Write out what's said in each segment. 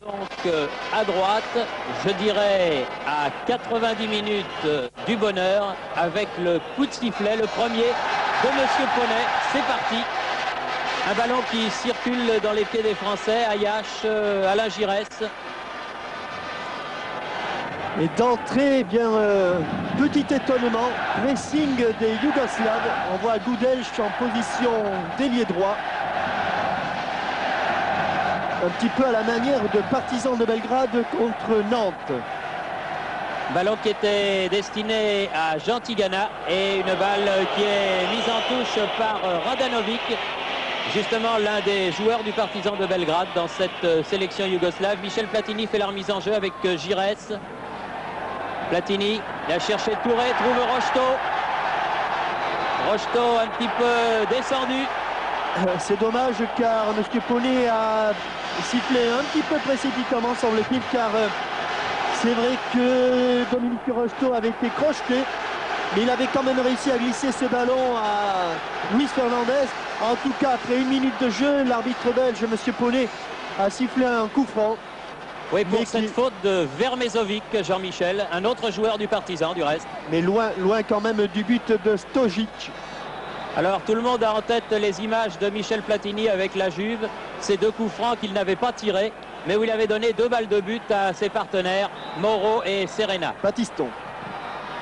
Donc à droite, je dirais à 90 minutes du bonheur, avec le coup de sifflet, le premier de Monsieur Poney. C'est parti. Un ballon qui circule dans les pieds des Français. Ayache, Alain Giresse. Et d'entrée, bien petit étonnement, pressing des Yougoslaves. On voit Gudelj en position d'ailier droit. Un petit peu à la manière de Partizan de Belgrade contre Nantes. Ballon qui était destiné à Jean Tigana et une balle qui est mise en touche par Radanovic, justement l'un des joueurs du Partizan de Belgrade dans cette sélection yougoslave. Michel Platini fait la remise en jeu avec Giresse. Platini, il a cherché Touré, trouve Rocheteau. Rocheteau un petit peu descendu. C'est dommage car M. Poney a sifflé un petit peu précipitamment, semble-t-il, car c'est vrai que Dominique Rocheteau avait été crocheté, mais il avait quand même réussi à glisser ce ballon à Luis Fernandez. En tout cas, après 1 minute de jeu, l'arbitre belge, M. Poney, a sifflé un coup franc. Oui, pour cette faute de Vermezovic, Jean-Michel, un autre joueur du Partizan du reste. Mais loin quand même du but de Stojic. Alors tout le monde a en tête les images de Michel Platini avec la Juve, ces 2 coups francs qu'il n'avait pas tirés, mais où il avait donné 2 balles de but à ses partenaires, Moreau et Serena. Batiston.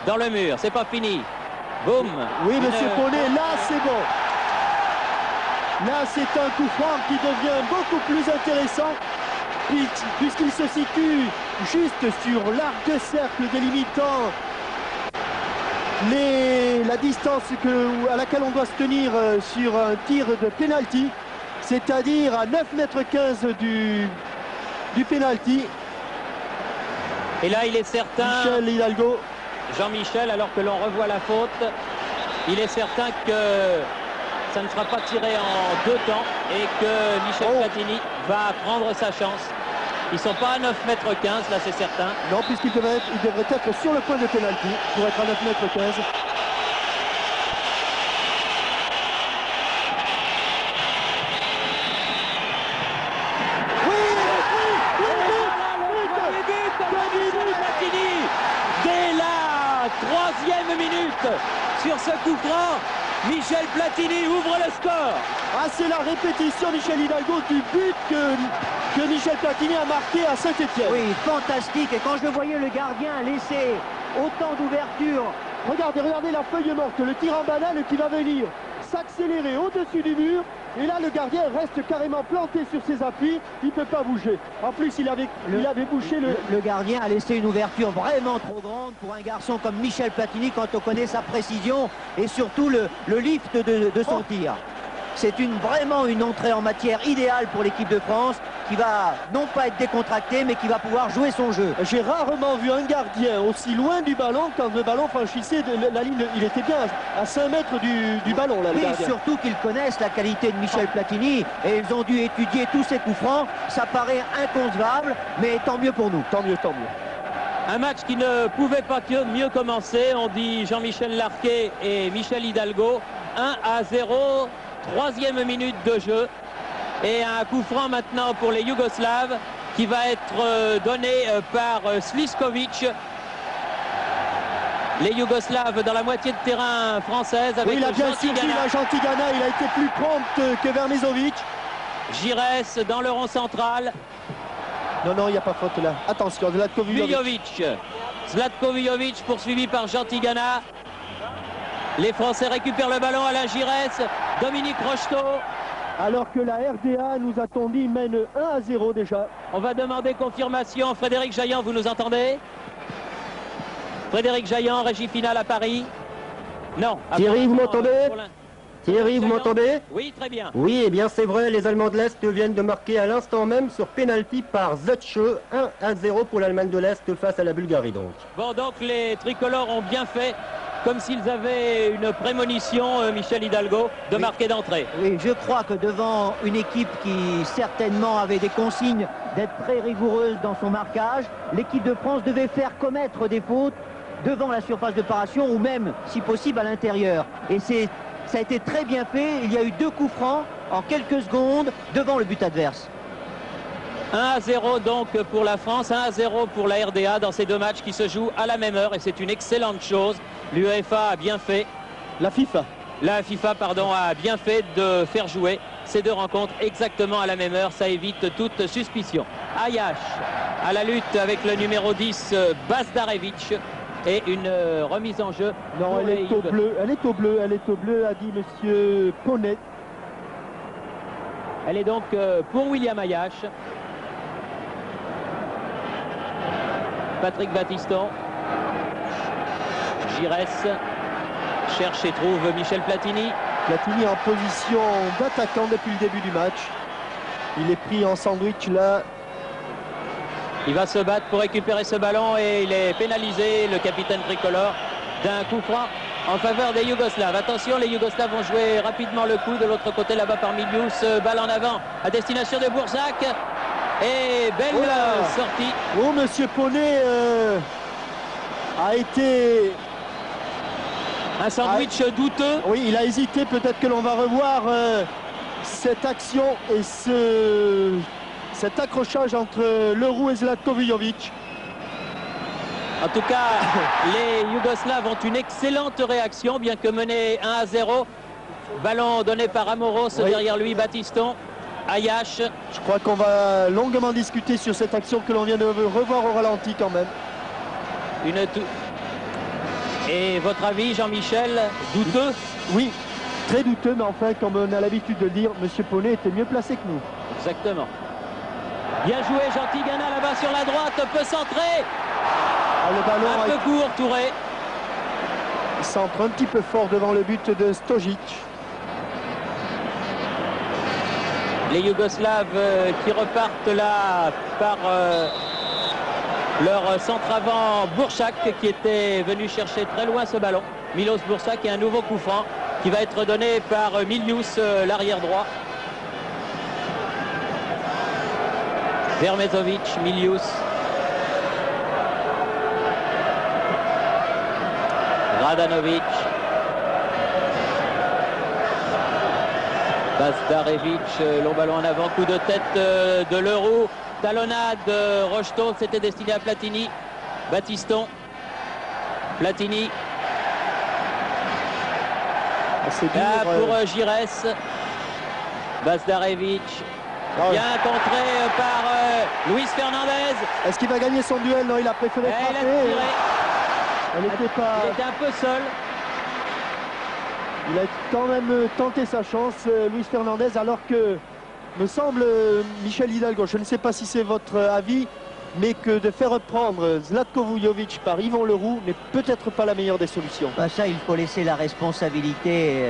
Dans le mur, c'est pas fini. Boum. Oui, monsieur Poney, là c'est bon. Là c'est un coup franc qui devient beaucoup plus intéressant, puisqu'il se situe juste sur l'arc de cercle délimitant la distance à laquelle on doit se tenir sur un tir de pénalty, c'est-à-dire à 9,15 m du pénalty. Et là il est certain, Michel Hidalgo, Jean-Michel, alors que l'on revoit la faute, il est certain que ça ne sera pas tiré en 2 temps et que Michel Platini va prendre sa chance. Ils ne sont pas à 9,15 m, là c'est certain. Non, puisqu'il devrait être sur le point de pénalty pour être à 9,15 m. Platini, dès la 3e minute, sur ce coup franc, Michel Platini ouvre le score. Ah, c'est la répétition, Michel Hidalgo, du but que Michel Platini a marqué à Saint-Étienne. Oui, fantastique. Et quand je voyais le gardien laisser autant d'ouverture. Regardez la feuille morte, le tir en banane qui va venir s'accélérer au-dessus du mur. Et là, le gardien reste carrément planté sur ses appuis. Il ne peut pas bouger. En plus, il avait bouché le gardien a laissé une ouverture vraiment trop grande pour un garçon comme Michel Platini quand on connaît sa précision et surtout le lift de son tir. C'est vraiment une entrée en matière idéale pour l'équipe de France qui va non pas être décontractée mais qui va pouvoir jouer son jeu. J'ai rarement vu un gardien aussi loin du ballon quand le ballon franchissait la ligne. Il était bien à 5 mètres du ballon là. Oui, surtout qu'ils connaissent la qualité de Michel Platini et ils ont dû étudier tous ces coups francs. Ça paraît inconcevable, mais tant mieux pour nous. Tant mieux, tant mieux. Un match qui ne pouvait pas mieux commencer. On dit Jean-Michel Larquet et Michel Hidalgo. 1-0. 3e minute de jeu et un coup franc maintenant pour les Yougoslaves qui va être donné par Sliskovic. Les Yougoslaves dans la moitié de terrain française avec il a bien suivi Jean Tigana, il a été plus prompt que Vermezovic. Giresse dans le rond central. Non, il n'y a pas faute là. Attention, Zlatko Vujovic poursuivi par Jean Tigana. Les Français récupèrent le ballon, Alain Giresse, Dominique Rocheteau. Alors que la RDA, nous a-t-on dit, mène 1-0 déjà. On va demander confirmation. Frédéric Jaillant, vous nous entendez? Frédéric Jaillant, régie finale à Paris. Non. Thierry, vous m'entendez? Thierry, vous m'entendez? Oui, très bien. Oui, eh bien c'est vrai, les Allemands de l'Est viennent de marquer à l'instant même sur pénalty par Zetsche, 1-0 pour l'Allemagne de l'Est face à la Bulgarie donc. Bon, donc les tricolores ont bien fait, comme s'ils avaient une prémonition, Michel Hidalgo, de marquer d'entrée. Oui, je crois que devant une équipe qui certainement avait des consignes d'être très rigoureuse dans son marquage, l'équipe de France devait faire commettre des fautes devant la surface de paration ou même, si possible, à l'intérieur. Et ça a été très bien fait. Il y a eu 2 coups francs en quelques secondes devant le but adverse. 1-0 donc pour la France, 1-0 pour la RDA dans ces deux matchs qui se jouent à la même heure et c'est une excellente chose. L'UEFA a bien fait, La FIFA. la FIFA pardon, a bien fait de faire jouer ces deux rencontres exactement à la même heure, ça évite toute suspicion. Ayash à la lutte avec le numéro 10 Bazdarevic et une remise en jeu. Non, elle est au bleu, elle est au bleu, elle est au bleu, a dit monsieur Ponnet. Elle est donc pour William Ayash. Patrick Battiston. Giresse cherche et trouve Michel Platini. Platini en position d'attaquant depuis le début du match. Il est pris en sandwich là. Il va se battre pour récupérer ce ballon et il est pénalisé, le capitaine tricolore, d'un coup franc en faveur des Yougoslaves. Attention, les Yougoslaves vont jouer rapidement le coup de l'autre côté là-bas par Milius. Balle en avant à destination de Boursac. Et belle sortie. Oh, monsieur Ponnet a été... Un sandwich douteux. Oui, il a hésité. Peut-être que l'on va revoir cette action et cet accrochage entre Leroux et Zlatko Vujovic. En tout cas, les Yougoslaves ont une excellente réaction, bien que menés 1-0. Ballon donné par Amoros, derrière lui Battiston, Ayash. Je crois qu'on va longuement discuter sur cette action que l'on vient de revoir au ralenti quand même. Et votre avis, Jean-Michel, douteux? Oui, très douteux, mais enfin, comme on a l'habitude de le dire, monsieur Ponnet était mieux placé que nous. Exactement. Bien joué, Gentilgana là-bas sur la droite, peut centrer. Le ballon un peu court, Touré. Il centre un petit peu fort devant le but de Stojic. Les Yougoslaves qui repartent là par leur centre avant Boursac qui était venu chercher très loin ce ballon. Milos Boursac et un nouveau coup franc qui va être donné par Milius, l'arrière droit. Vermezovic, Milius. Radanovic. Bazdarevic, long ballon en avant, coup de tête de Leroux. Talonnade, Rocheteau, c'était destiné à Platini. Battiston. Platini. Là pour Giresse. Bazdarevic. Bien contré par Luis Fernandez. Est-ce qu'il va gagner son duel? Non, il a préféré frapper. Il était un peu seul. Il a quand même tenté sa chance, Luis Fernandez, alors que, me semble, Michel Hidalgo, je ne sais pas si c'est votre avis, mais que de faire reprendre Zlatko Vujovic par Yvon Leroux n'est peut-être pas la meilleure des solutions. Ça, il faut laisser la responsabilité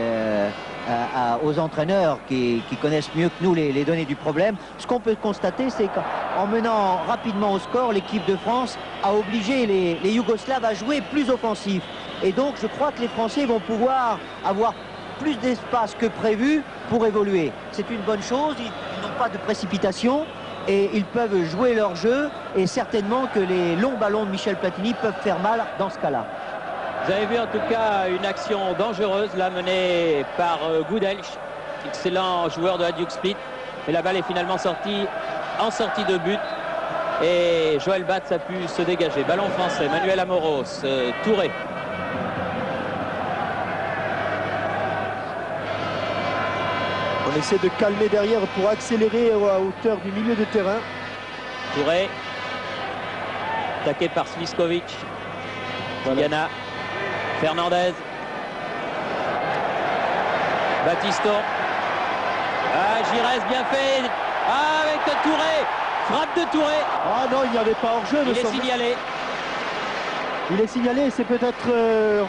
aux entraîneurs qui connaissent mieux que nous les données du problème. Ce qu'on peut constater, c'est qu'en menant rapidement au score, l'équipe de France a obligé les Yougoslaves à jouer plus offensif. Et donc, je crois que les Français vont pouvoir avoir plus d'espace que prévu pour évoluer. C'est une bonne chose, ils n'ont pas de précipitation et ils peuvent jouer leur jeu. Et certainement que les longs ballons de Michel Platini peuvent faire mal dans ce cas-là. Vous avez vu en tout cas une action dangereuse, là menée par Goudelch, excellent joueur de Hajduk Split. Mais la balle est finalement sortie en sortie de but. Et Joël Batz a pu se dégager. Ballon français, Manuel Amoros, Touré. On essaie de calmer derrière pour accélérer à hauteur du milieu de terrain. Touré, attaqué par Sliskovic. Tigana, Fernandez. Battiston. Giresse, bien fait. Avec Touré. Frappe de Touré. Ah non, il n'y avait pas hors-jeu. Il est signalé. Il est signalé, c'est peut-être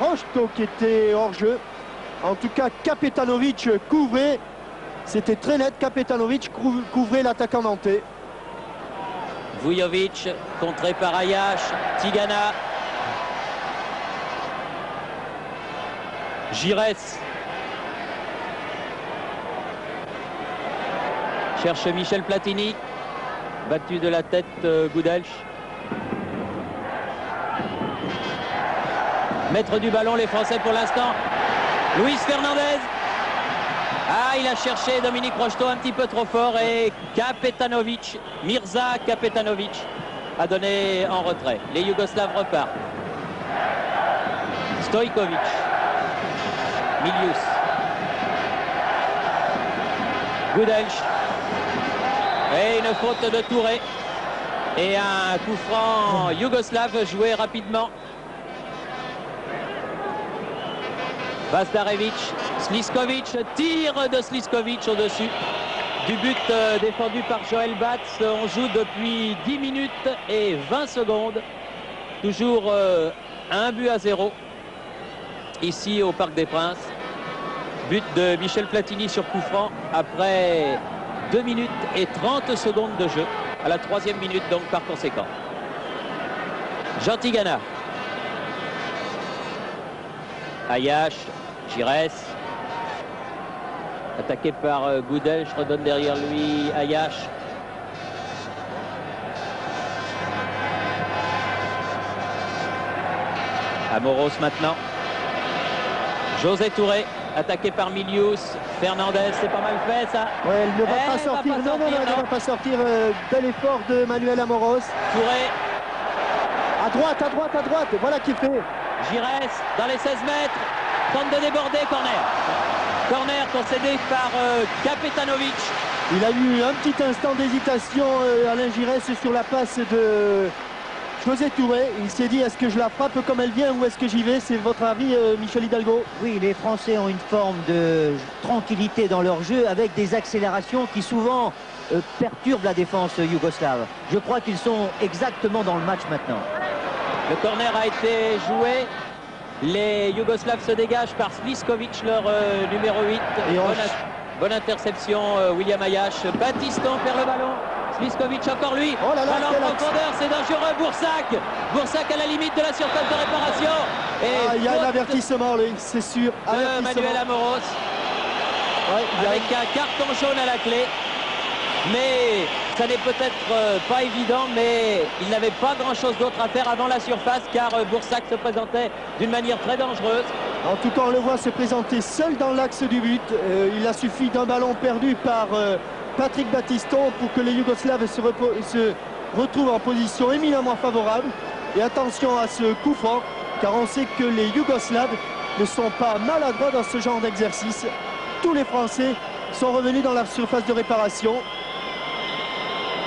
Rocheteau qui était hors-jeu. En tout cas, Kapetanovic couvrait. C'était très net, Kapetanovic couvrait l'attaquant nantais. Vujovic, contré par Ayash. Tigana. Giresse. Cherche Michel Platini. Battu de la tête Goudelch. Maître du ballon, les Français pour l'instant. Luis Fernandez. Ah, il a cherché Dominique Rocheteau un petit peu trop fort et Kapetanovic, Mirza Kapetanovic a donné en retrait. Les Yougoslaves repartent. Stojkovic, Milius, Gudelj et une faute de Touré et un coup franc yougoslave joué rapidement. Bazdarevic, Sliskovic, tir de Sliskovic au-dessus du but défendu par Joël Batz. On joue depuis 10 minutes et 20 secondes. Toujours 1-0 ici au Parc des Princes. But de Michel Platini sur coup franc après 2 minutes et 30 secondes de jeu. À la 3e minute donc par conséquent. Jantigana. Ayash, Giresse, attaqué par Gudelj, redonne derrière lui Ayash. Amoros maintenant. José Touré, attaqué par Milius. Fernandez, c'est pas mal fait ça. Ouais, elle ne va pas sortir. Non, il ne va pas sortir de l'effort de Manuel Amoros. Touré. À droite. Voilà qui fait. Giresse dans les 16 mètres. Tente de déborder, corner. Corner concédé par Kapetanovic. Il a eu un petit instant d'hésitation, Alain Giresse, sur la passe de José Touré. Il s'est dit, est-ce que je la frappe comme elle vient ou est-ce que j'y vais? C'est votre avis, Michel Hidalgo? Oui, les Français ont une forme de tranquillité dans leur jeu avec des accélérations qui souvent perturbent la défense yougoslave. Je crois qu'ils sont exactement dans le match maintenant. Le corner a été joué. Les Yougoslaves se dégagent par Sliskovic, leur numéro 8. Bonne interception, William Ayash. Battiston perd le ballon. Sliskovic encore lui. Oh là là, ballon en profondeur, c'est dangereux. Boursac à la limite de la surface de réparation. Et il y a un avertissement, c'est sûr. De Manuel Amoros. Ouais, avec un carton jaune à la clé. Mais ça n'est peut-être pas évident, mais il n'avait pas grand-chose d'autre à faire avant la surface car Boursac se présentait d'une manière très dangereuse. En tout cas, on le voit se présenter seul dans l'axe du but. Il a suffi d'un ballon perdu par Patrick Battiston pour que les Yougoslaves se retrouvent en position éminemment favorable. Et attention à ce coup franc, car on sait que les Yougoslaves ne sont pas maladroits dans ce genre d'exercice. Tous les Français sont revenus dans la surface de réparation.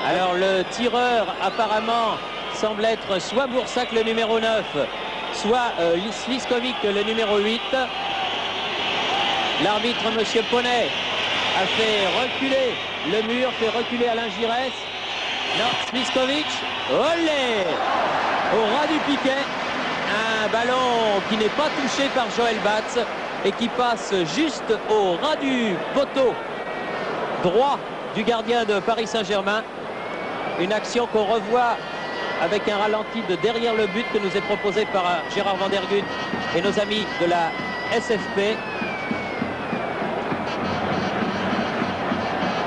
Alors le tireur apparemment semble être soit Boursac le numéro 9, soit Sliskovic le numéro 8. L'arbitre monsieur Poney a fait reculer le mur, fait reculer Alain Giresse. Non, Sliskovic, olé, au ras du piquet. Un ballon qui n'est pas touché par Joël Batz et qui passe juste au ras du poteau droit du gardien de Paris Saint-Germain. Une action qu'on revoit avec un ralenti de derrière le but que nous est proposé par Gérard Vandergut et nos amis de la SFP.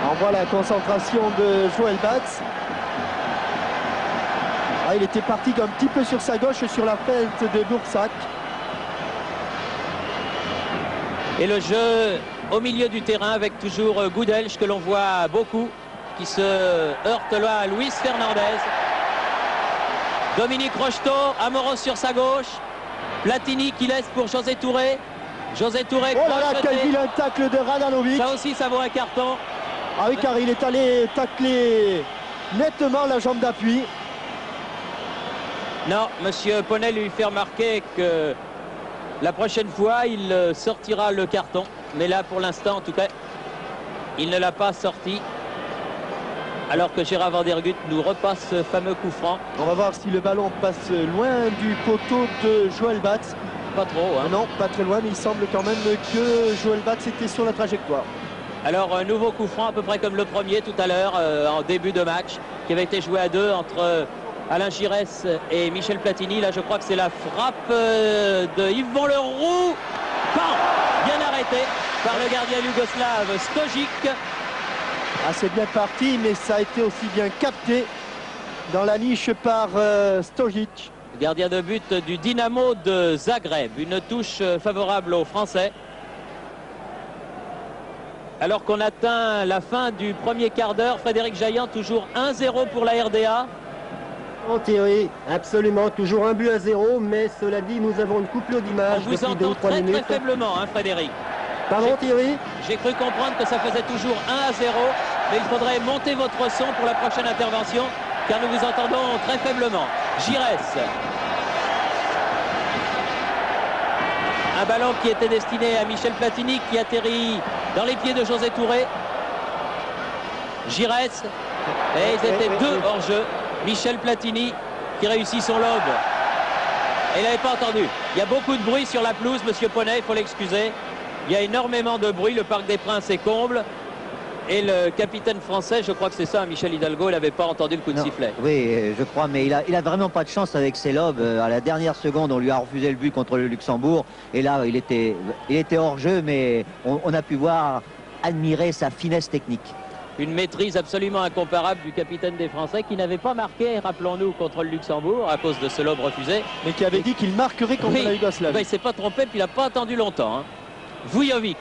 On voit la concentration de Joël Batz. Il était parti un petit peu sur sa gauche sur la fête de Boursac. Et le jeu au milieu du terrain avec toujours Gudelj que l'on voit beaucoup, qui se heurte là à Luis Fernandez. Dominique Rocheteau, Amoros sur sa gauche. Platini qui laisse pour José Touré. José Touré. Oh là là, quel vilain tacle de Radanovic. Ça aussi, ça vaut un carton. Ah oui, car il est allé tacler nettement la jambe d'appui. Non, monsieur Poney lui fait remarquer que la prochaine fois, il sortira le carton. Mais là, pour l'instant, en tout cas, il ne l'a pas sorti. Alors que Gérard Vandergut nous repasse ce fameux coup franc. On va voir si le ballon passe loin du poteau de Joël Batz. Pas trop, hein. Non, pas très loin, mais il semble quand même que Joël Batz était sur la trajectoire. Alors, un nouveau coup franc, à peu près comme le premier tout à l'heure, en début de match, qui avait été joué à deux entre Alain Giresse et Michel Platini. Là, je crois que c'est la frappe de Yvon Leroux. Bam, bien arrêté par le gardien yougoslave Stojic. Ah, c'est bien parti, mais ça a été aussi bien capté dans la niche par Stojic. Gardien de but du Dynamo de Zagreb. Une touche favorable aux Français. Alors qu'on atteint la fin du premier quart d'heure, Frédéric Jaillant, toujours 1-0 pour la RDA. En Thierry, absolument, toujours 1-0, mais cela dit, nous avons une couple On d'images vous depuis 2 ou entend 3 très minutes. très faiblement, hein, Frédéric. Pardon Thierry? J'ai cru comprendre que ça faisait toujours 1-0, mais il faudrait monter votre son pour la prochaine intervention, car nous vous entendons très faiblement. Giresse. Un ballon qui était destiné à Michel Platini, qui atterrit dans les pieds de José Touré. Giresse. Et ils étaient deux hors-jeu. Michel Platini qui réussit son lob. Et il n'avait pas entendu. Il y a beaucoup de bruit sur la pelouse, monsieur Poney, il faut l'excuser. Il y a énormément de bruit, le Parc des Princes est comble. Et le capitaine français, je crois que c'est ça, Michel Hidalgo, il n'avait pas entendu le coup de sifflet. Oui, je crois, mais il a vraiment pas de chance avec ses lobes. À la dernière seconde, on lui a refusé le but contre le Luxembourg. Et là, il était hors jeu, mais on a pu voir, admirer sa finesse technique. Une maîtrise absolument incomparable du capitaine des Français qui n'avait pas marqué, rappelons-nous, contre le Luxembourg à cause de ce lobe refusé. Mais qui avait dit qu'il marquerait contre la Yougoslavie. Il ne s'est pas trompé, puis il n'a pas attendu longtemps. Hein. Vujovic,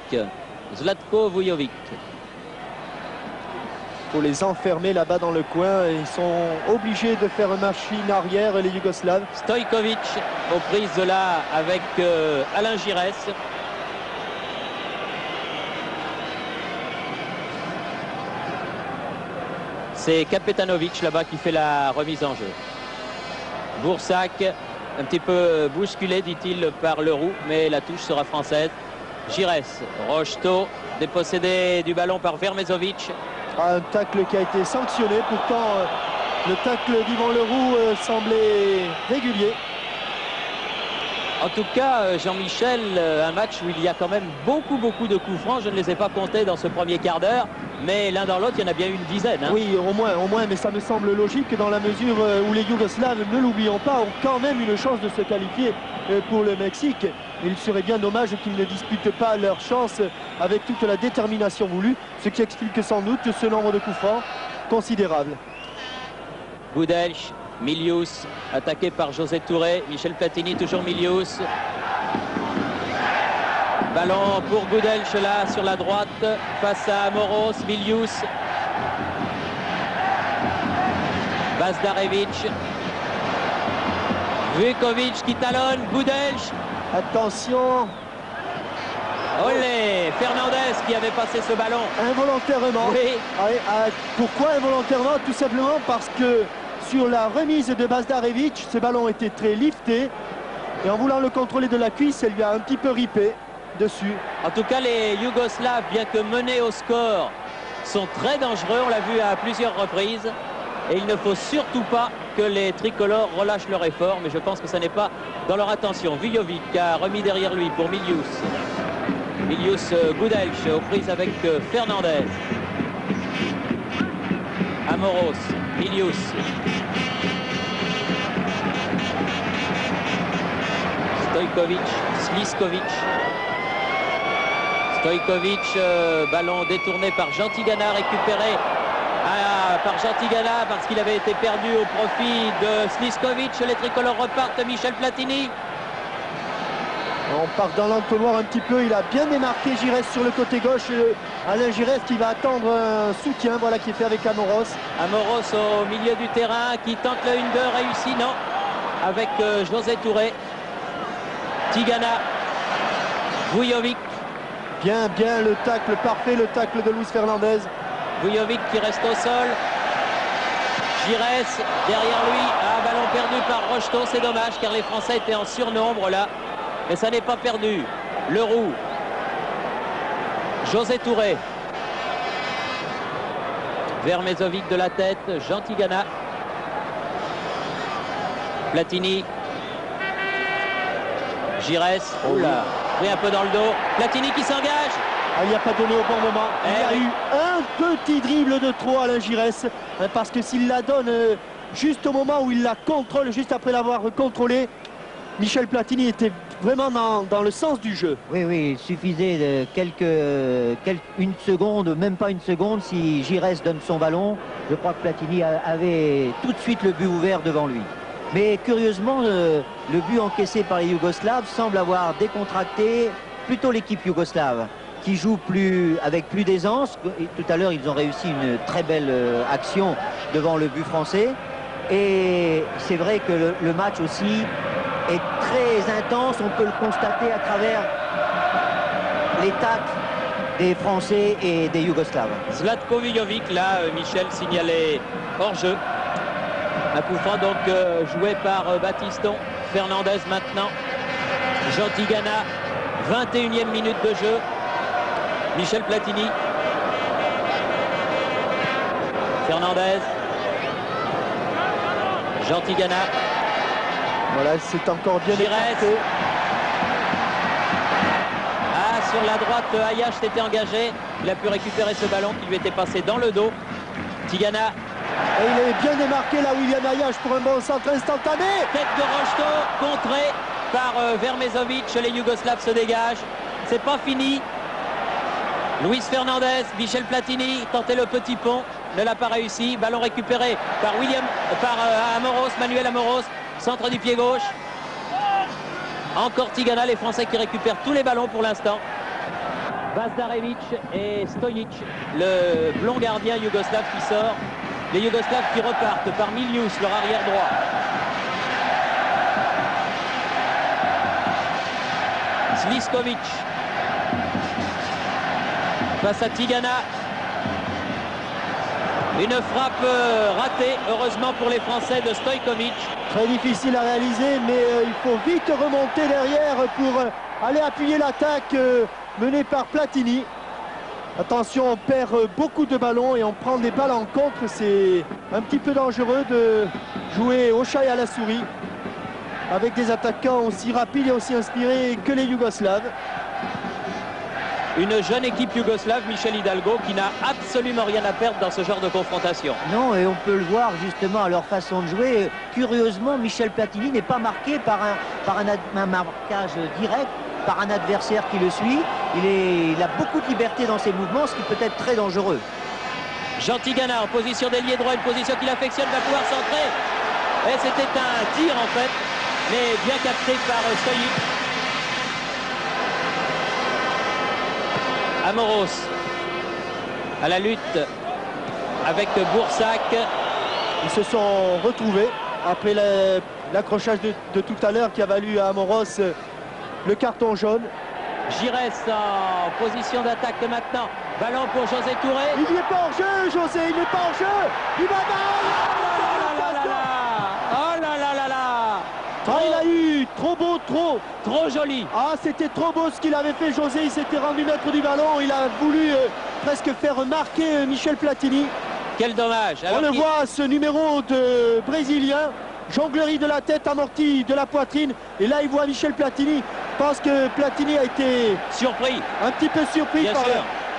Zlatko Vujovic. Il faut les enfermer là-bas dans le coin. Ils sont obligés de faire machine arrière, les Yougoslaves. Stojkovic aux prises de là avec Alain Giresse. C'est Kapetanovic là-bas qui fait la remise en jeu. Boursac, un petit peu bousculé, dit-il, par Leroux, mais la touche sera française. Giresse, Rocheteau, dépossédé du ballon par Vermezovic. Un tacle qui a été sanctionné. Pourtant, le tacle d'Yvan Leroux semblait régulier. En tout cas, Jean-Michel, un match où il y a quand même beaucoup de coups francs. Je ne les ai pas comptés dans ce premier quart d'heure, mais l'un dans l'autre, il y en a bien une dizaine. Hein. Oui, au moins, mais ça me semble logique dans la mesure où les Yougoslaves, ne l'oublions pas, ont quand même une chance de se qualifier pour le Mexique. Il serait bien dommage qu'ils ne disputent pas leur chance avec toute la détermination voulue, ce qui explique sans doute ce nombre de coups francs considérable. Goudelch, Milius, attaqué par José Touré. Michel Platini, toujours Milius. Ballon pour Goudelch là sur la droite face à Moros, Milius. Bazdarevic. Vukovic qui talonne, Goudelch. Attention. Olé, Fernandez qui avait passé ce ballon. Involontairement. Oui. Pourquoi involontairement? Tout simplement parce que sur la remise de Bazdarevic, ce ballon était très lifté. Et en voulant le contrôler de la cuisse, elle lui a un petit peu ripé dessus. En tout cas, les Yougoslaves, bien que menés au score, sont très dangereux. On l'a vu à plusieurs reprises. Et il ne faut surtout pas que les tricolores relâchent leur effort. Mais je pense que ça n'est pas dans leur intention. Vujovic a remis derrière lui pour Milius. Milius Goudelch aux prises avec Fernandez. Amoros, Milius. Stojkovic, Sliskovic. Stojkovic, ballon détourné par Jantigana, récupéré par Jantigana parce qu'il avait été perdu au profit de Sliskovic. Les tricolores repartent, Michel Platini. On part dans l'entonnoir un petit peu, il a bien démarqué Giresse sur le côté gauche. Alain Giresse qui va attendre un soutien, voilà, qui est fait avec Amoros. Amoros au milieu du terrain qui tente le 1-2, réussi, non, avec José Touré. Tigana, Vujovic. Bien le tacle, parfait le tacle de Luis Fernandez. Vujovic qui reste au sol. Giresse derrière lui, ballon perdu par Rocheteau, c'est dommage car les Français étaient en surnombre là. Mais ça n'est pas perdu. Leroux. José Touré. Vermezovic de la tête. Jantigana. Platini. Giresse. Oula. Pris un peu dans le dos. Platini qui s'engage. Il n'y a pas donné au bon moment. Il y a eu un petit dribble de trop à Alain Giresse. Parce que s'il la donne juste au moment où il la contrôle, juste après l'avoir contrôlé, Michel Platini était vraiment dans le sens du jeu. Oui, il suffisait de une seconde, même pas une seconde, si Giresse donne son ballon. Je crois que Platini avait tout de suite le but ouvert devant lui. Mais curieusement, le but encaissé par les Yougoslaves semble avoir décontracté plutôt l'équipe yougoslave. qui jouent avec plus d'aisance. Tout à l'heure, ils ont réussi une très belle action devant le but français. Et c'est vrai que le match aussi est très intense. On peut le constater à travers les tacles des Français et des Yougoslaves. Zlatko Vujovic, là, Michel signalait hors-jeu. Un coup franc donc joué par Battiston. Fernandez maintenant. Jean Tigana, 21e minute de jeu. Michel Platini. Fernandez. Jean Tigana. Voilà, c'est encore bien Giresse. écarté. Ah, sur la droite, Ayash s'était engagé. Il a pu récupérer ce ballon qui lui était passé dans le dos. Tigana. Et il est bien démarqué là, William Ayash, pour un bon centre instantané. Tête de Rocheteau, contré par Vermezovic. Les Yougoslaves se dégagent. C'est pas fini. Luis Fernandez, Michel Platini tentait le petit pont, ne l'a pas réussi. Ballon récupéré par Amoros, Manuel Amoros, centre du pied gauche. Encore Tigana, les Français qui récupèrent tous les ballons pour l'instant. Vazdarevic et Stojic, le blond gardien yougoslave qui sort. Les Yougoslaves qui repartent par Milius, leur arrière droit. Sliskovic face à Tigana. Une frappe ratée, heureusement pour les Français, de Stojkovic. Très difficile à réaliser, mais il faut vite remonter derrière pour aller appuyer l'attaque menée par Platini. Attention, on perd beaucoup de ballons et on prend des balles en contre. C'est un petit peu dangereux de jouer au chat et à la souris avec des attaquants aussi rapides et aussi inspirés que les Yougoslaves. Une jeune équipe yougoslave, Michel Hidalgo, qui n'a absolument rien à perdre dans ce genre de confrontation. Non, et on peut le voir justement à leur façon de jouer. Curieusement, Michel Platini n'est pas marqué par un marquage direct, par un adversaire qui le suit. Il a beaucoup de liberté dans ses mouvements, ce qui peut être très dangereux. Jean Tigana en position d'ailier droit, une position qu'il affectionne, va pouvoir centrer. Et c'était un tir en fait, mais bien capté par Stojic. Amoros à la lutte avec Boursac. Ils se sont retrouvés après l'accrochage de tout à l'heure qui a valu à Amoros le carton jaune. Giresse en position d'attaque maintenant. Ballon pour José Touré. Il n'est pas hors jeu, José, il n'est pas hors jeu. Il va Oh là là là là. Ah, il a eu trop beau, trop joli. Ah, c'était trop beau ce qu'il avait fait, José. Il s'était rendu maître du ballon. Il a voulu presque faire marquer Michel Platini. Quel dommage. On le voit, ce numéro de Brésilien. Jonglerie de la tête, amorti de la poitrine. Et là, il voit Michel Platini. Je pense que Platini a été surpris. Un petit peu surpris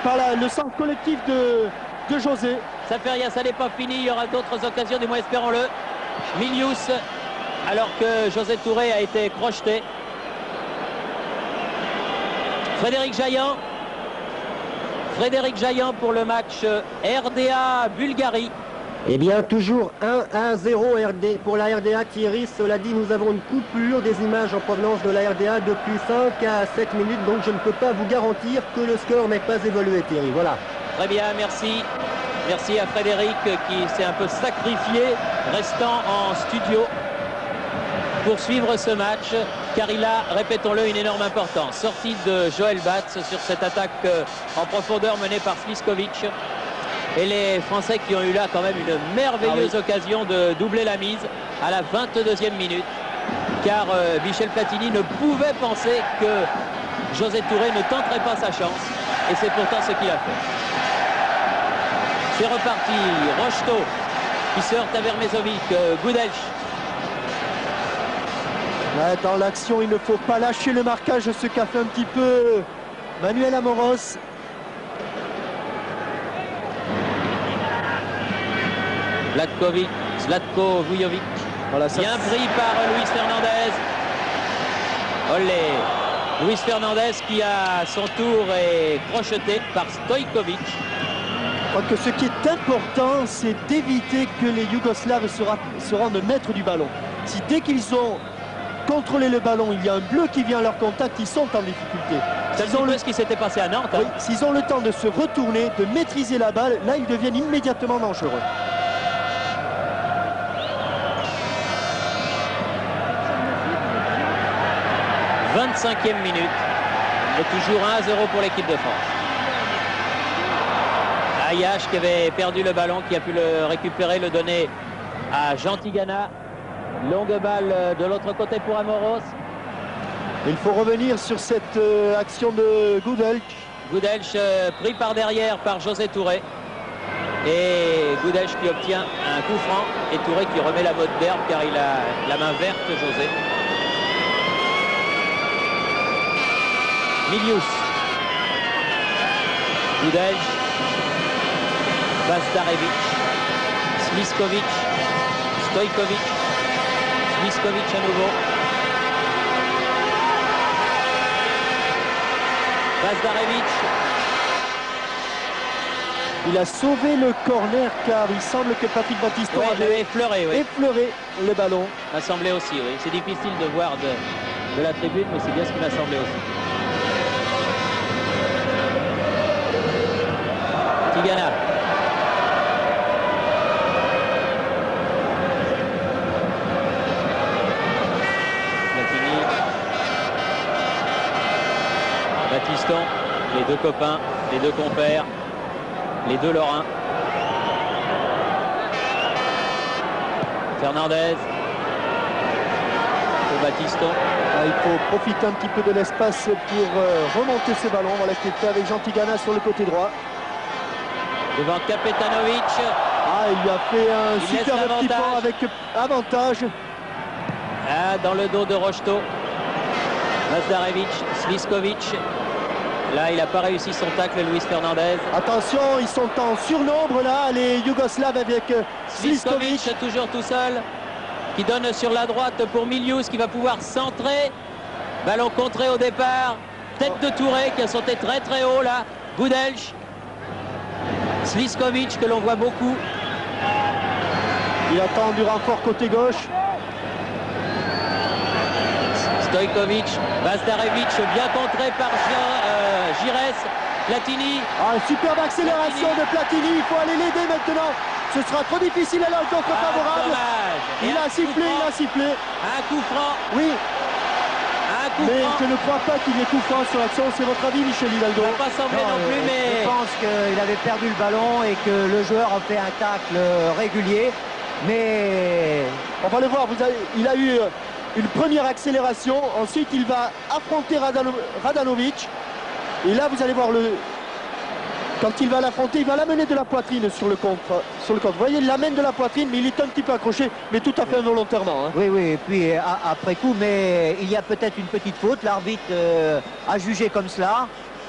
par le sens collectif de José. Ça fait rien, ça n'est pas fini. Il y aura d'autres occasions, du moins espérons-le. Milius, alors que José Touré a été crocheté. Frédéric Jaillant pour le match RDA-Bulgarie. Eh bien, toujours 1-0 pour la RDA, Thierry. Cela dit, nous avons une coupure des images en provenance de la RDA depuis 5 à 7 minutes. Donc, je ne peux pas vous garantir que le score n'ait pas évolué, Thierry. Voilà. Très bien, merci. Merci à Frédéric qui s'est un peu sacrifié, restant en studio pour suivre ce match, car il a, répétons-le, une énorme importance. Sortie de Joël Batz sur cette attaque en profondeur menée par Sliskovic. Et les Français qui ont eu là quand même une merveilleuse occasion de doubler la mise à la 22e minute. Car Michel Platini ne pouvait penser que José Touré ne tenterait pas sa chance. Et c'est pourtant ce qu'il a fait. C'est reparti. Rocheteau qui se heurte à Vermezovic. Goudelch. Dans l'action, il ne faut pas lâcher le marquage, ce qu'a fait un petit peu Manuel Amoros. Zlatko Vujovic. Voilà, bien pris par Luis Fernandez. Olé. Luis Fernandez qui à son tour est crocheté par Stojkovic. Je crois que ce qui est important, c'est d'éviter que les Yougoslaves se rendent maîtres du ballon. Si dès qu'ils ont contrôler le ballon, il y a un bleu qui vient à leur contact, ils sont en difficulté. C'est un peu ce qui s'était passé à Nantes. Oui, s'ils ont le temps de se retourner, de maîtriser la balle, là ils deviennent immédiatement dangereux. « 25e minute. Et toujours 1-0 pour l'équipe de France. Ayache qui avait perdu le ballon, qui a pu le récupérer, le donner à Jean Tigana. Longue balle de l'autre côté pour Amoros. Il faut revenir sur cette action de Goudelch. Goudelch pris par derrière par José Touré. Et Goudelch qui obtient un coup franc. Et Touré qui remet la botte d'herbe car il a la main verte, José. Milius. Goudelch. Bazdarevic. Sliskovic. Stojkovic. Sliskovic à nouveau. Bazdarevic. Il a sauvé le corner car il semble que Patrick Battiston avait effleuré le ballon. M'a semblé aussi, oui. C'est difficile de voir de la tribune, mais c'est bien ce qui m'a semblé aussi. Tigana. Battiston, les deux copains, les deux compères, les deux Lorrains. Fernandez pour Battiston. Ah, il faut profiter un petit peu de l'espace pour remonter ce ballon. Voilà ce qu'il fait avec Jean Tigana sur le côté droit. Devant Kapetanovic. Ah, il a fait un super petit point avec avantage. Ah, dans le dos de Rocheteau. Bazdarevic, Sliskovic. Là, il n'a pas réussi son tacle, Luis Fernandez. Attention, ils sont en surnombre là, les Yougoslaves avec Sliskovic. Toujours tout seul, qui donne sur la droite pour Milius, qui va pouvoir centrer. Ballon contré au départ. Tête de Touré qui a sauté très très haut là. Goudelch. Sliskovic que l'on voit beaucoup. Il attend du renfort côté gauche. Stojkovic, Bazdarevic bien contré par Gires. Platini. Ah, superbe accélération de Platini, il faut aller l'aider maintenant. Ce sera trop difficile alors contre favorable. Dommage. Il a sifflé, il a sifflé. Un coup franc. Oui. Un coup mais franc. je ne crois pas qu'il y ait coup franc sur l'action. C'est votre avis, Michel Hidalgo? Ça n'a pas semblé non plus, mais... Je pense qu'il avait perdu le ballon et que le joueur a fait un tacle régulier. Mais on va le voir, il a eu une première accélération. Ensuite, il va affronter Radanovic. Et là, vous allez voir, quand il va l'affronter, il va l'amener de la poitrine sur le contre. Vous voyez, il l'amène de la poitrine, mais il est un petit peu accroché, mais tout à fait involontairement. Hein. Oui, oui, et puis après coup, mais il y a peut-être une petite faute. L'arbitre a jugé comme cela.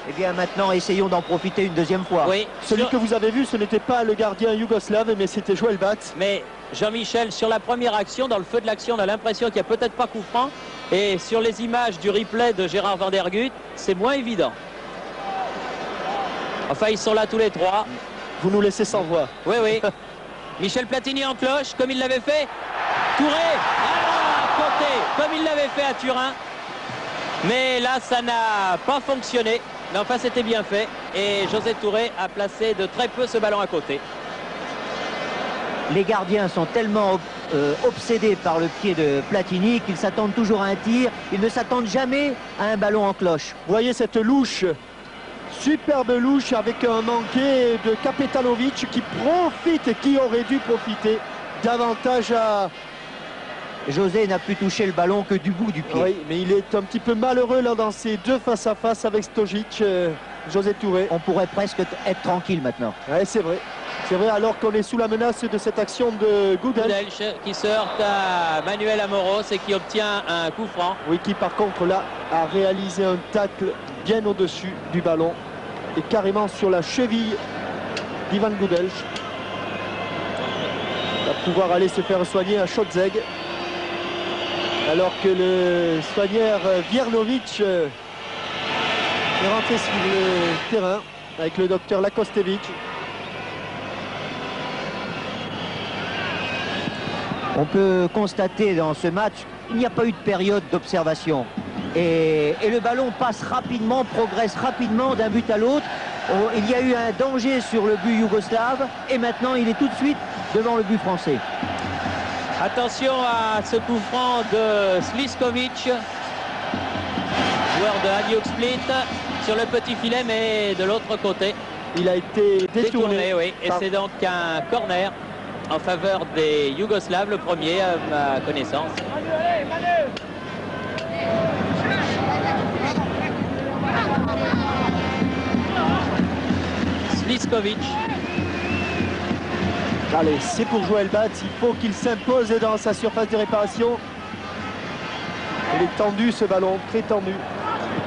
Eh bien, maintenant, essayons d'en profiter une deuxième fois. Oui, celui que vous avez vu, ce n'était pas le gardien yougoslave, mais c'était Joël Batz. Mais Jean-Michel, sur la première action, dans le feu de l'action, on a l'impression qu'il n'y a peut-être pas coup franc. Et sur les images du replay de Gérard Van der Gut, c'est moins évident. Enfin, ils sont là tous les trois. Vous nous laissez sans voix. Oui, oui. Michel Platini en cloche, comme il l'avait fait. Touré, à côté, comme il l'avait fait à Turin. Mais là, ça n'a pas fonctionné. Mais enfin, c'était bien fait. Et José Touré a placé de très peu ce ballon à côté. Les gardiens sont tellement obsédés par le pied de Platini qu'ils s'attendent toujours à un tir. Ils ne s'attendent jamais à un ballon en cloche. Vous voyez cette louche, superbe louche avec un manqué de Kapetanovic qui profite, qui aurait dû profiter davantage à... José n'a pu toucher le ballon que du bout du pied. Oui, mais il est un petit peu malheureux là dans ces deux face-à-face avec Stojic, José Touré. On pourrait presque être tranquille maintenant. Oui, c'est vrai. C'est vrai, alors qu'on est sous la menace de cette action de Goudelch. Qui se heurte à Manuel Amoros et qui obtient un coup franc. Oui, qui par contre là a réalisé un tacle bien au-dessus du ballon et carrément sur la cheville d'Ivan Goudelch. Il va pouvoir aller se faire soigner à Chodzeg. Alors que le soigneur Viernovic est rentré sur le terrain avec le docteur Lakostevic. On peut constater dans ce match qu'il n'y a pas eu de période d'observation. Et le ballon passe rapidement, progresse rapidement d'un but à l'autre. Il y a eu un danger sur le but yougoslave et maintenant il est tout de suite devant le but français. Attention à ce coup franc de Sliskovic, joueur de Hajduk Split, sur le petit filet, mais de l'autre côté. Il a été détourné. Oui. Et c'est donc un corner en faveur des Yougoslaves, le premier à ma connaissance. Sliskovic. Allez, c'est pour Joël Bats. Il faut qu'il s'impose dans sa surface de réparation. Il est tendu ce ballon, très tendu.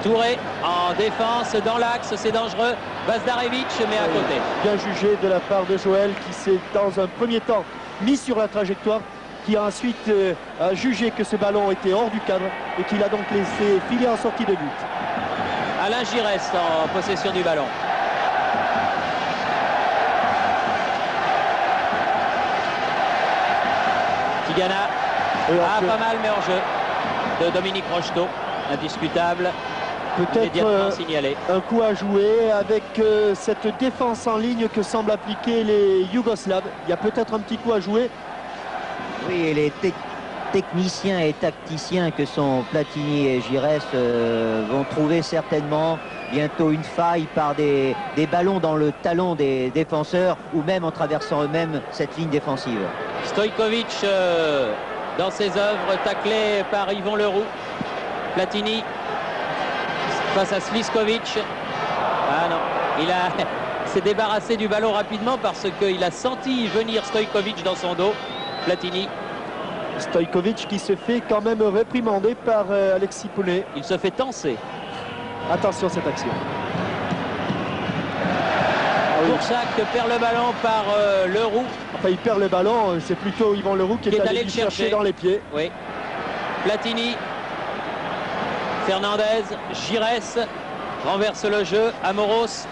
Touré en défense dans l'axe, c'est dangereux. Bazdarevic met à côté. Bien jugé de la part de Joël qui s'est dans un premier temps mis sur la trajectoire, qui a ensuite a jugé que ce ballon était hors du cadre et qu'il a donc laissé filer en sortie de but. Alain Giresse en possession du ballon. Tigana pas mal, mais hors jeu de Dominique Rocheteau, indiscutable. Peut-être un coup à jouer avec cette défense en ligne que semblent appliquer les Yougoslaves. Il y a peut-être un petit coup à jouer. Oui, et les techniciens et tacticiens que sont Platini et Giresse vont trouver certainement bientôt une faille par des ballons dans le talon des défenseurs ou même en traversant eux-mêmes cette ligne défensive. Stojkovic dans ses œuvres, taclé par Yvon Leroux. Platini face à Sliskovic. Ah non, il s'est débarrassé du ballon rapidement parce qu'il a senti venir Stojkovic dans son dos. Platini. Stojkovic qui se fait quand même réprimander par Alexis Poulet. Il se fait tenser. Attention cette action. Boursac perd le ballon par Leroux. Enfin, il perd le ballon, c'est plutôt Yvan Leroux qui est allé le chercher dans les pieds. Oui. Platini. Fernandez, Giresse renverse le jeu. Amoros.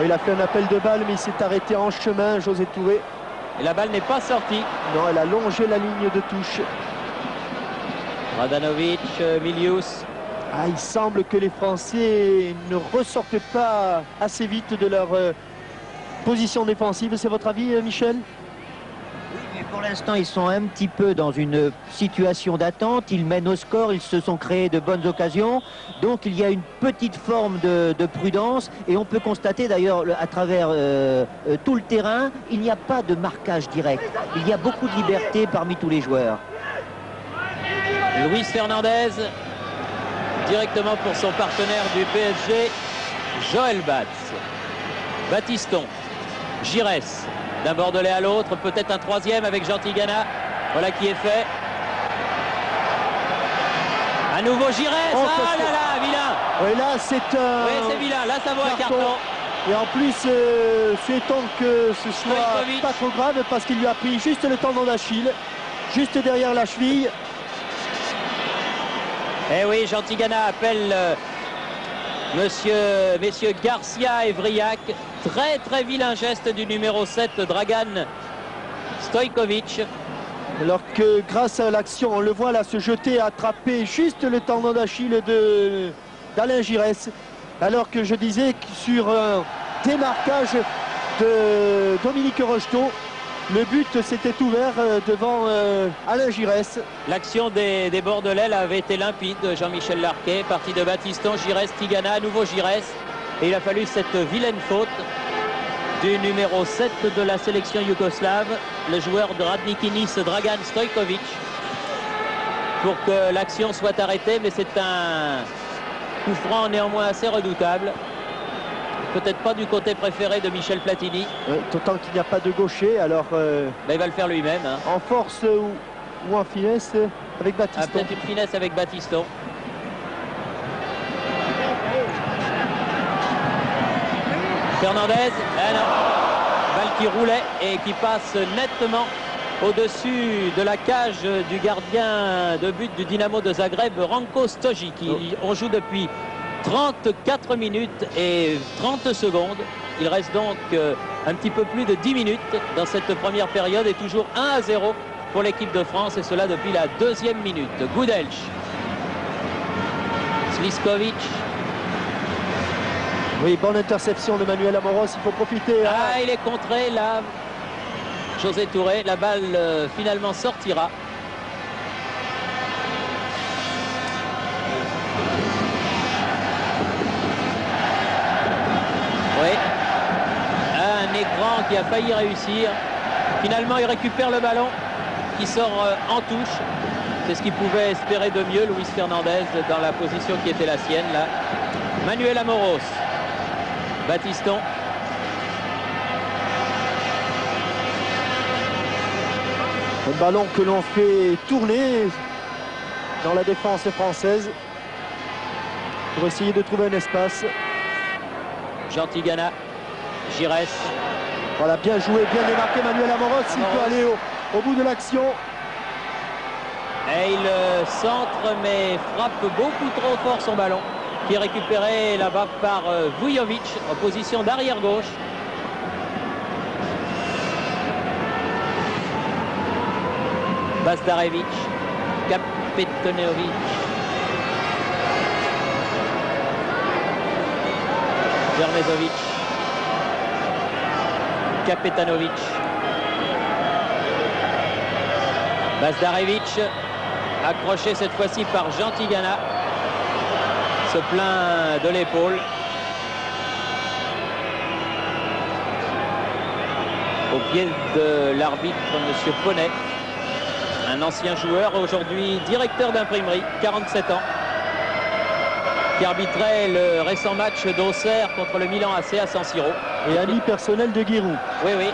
Il a fait un appel de balle, mais il s'est arrêté en chemin, José Touré. Et la balle n'est pas sortie. Non, elle a longé la ligne de touche. Radanovic, Milius. Ah, il semble que les Français ne ressortent pas assez vite de leur position défensive. C'est votre avis, Michel? Oui, mais pour l'instant, ils sont un petit peu dans une situation d'attente. Ils mènent au score, ils se sont créés de bonnes occasions. Donc, il y a une petite forme de prudence. Et on peut constater d'ailleurs, à travers tout le terrain, il n'y a pas de marquage direct. Il y a beaucoup de liberté parmi tous les joueurs. Luis Fernandez, directement pour son partenaire du PSG, Joël Bats. Battiston, Giresse, d'un Bordelais à l'autre, peut-être un troisième avec Jean Tigana. Voilà qui est fait. À nouveau Giresse. Ah là là, vilain. Oui, là c'est Oui, c'est vilain. Là, ça vaut un carton. Et en plus, c'est étonnant que ce soit pas trop grave parce qu'il lui a pris juste le tendon d'Achille, juste derrière la cheville. Eh oui, Jean Tigana appelle messieurs Garcia et Vriac. Très très vilain geste du numéro 7, Dragan Stojkovic. Alors que grâce à l'action, on le voit là se jeter, attraper juste le tendon d'Achille d'Alain Giresse. Alors que je disais que sur un démarquage de Dominique Rocheteau, le but s'était ouvert devant Alain Giresse. L'action des Bordelais avait été limpide. Jean-Michel Larquet, parti de Battiston, Giresse, Tigana, à nouveau Giresse. Et il a fallu cette vilaine faute du numéro 7 de la sélection yougoslave, le joueur de Radnikinis, Dragan Stojkovic, pour que l'action soit arrêtée. Mais c'est un coup franc néanmoins assez redoutable. Peut-être pas du côté préféré de Michel Platini. Oui, d'autant qu'il n'y a pas de gaucher, alors... il va le faire lui-même. Hein. En force ou en finesse avec Battiston. Peut-être une finesse avec Battiston. Fernandez, non. Balle qui roulait et qui passe nettement au-dessus de la cage du gardien de but du Dynamo de Zagreb, Ranko Stojic. On joue depuis 34 minutes et 30 secondes. Il reste donc un petit peu plus de 10 minutes dans cette première période et toujours 1-0 pour l'équipe de France et cela depuis la 2e minute. Gudelj, Sliskovic. Oui, bonne interception de Manuel Amoros, il faut profiter. Ah, il est contré là. José Touré, la balle finalement sortira. Oui. Un écran qui a failli réussir. Finalement, il récupère le ballon qui sort en touche. C'est ce qu'il pouvait espérer de mieux, Luis Fernandez, dans la position qui était la sienne là. Manuel Amoros. Battiston. Un ballon que l'on fait tourner dans la défense française pour essayer de trouver un espace. Jantigana, Giresse. Voilà, bien joué, bien démarqué Manuel Amoros. Il peut aller au bout de l'action. Et il centre mais frappe beaucoup trop fort son ballon qui est récupéré là-bas par Vujovic en position d'arrière gauche. Bazdarevic, Kapetanovic. Vermezovic. Kapetanovic. Bazdarevic, accroché cette fois-ci par Jantigana. Se plaint de l'épaule. Au pied de l'arbitre, M. Poney. Un ancien joueur, aujourd'hui directeur d'imprimerie, 47 ans, qui arbitrait le récent match d'Auxerre contre le Milan AC à San Siro. Et ami personnel de Giroud. Oui, oui.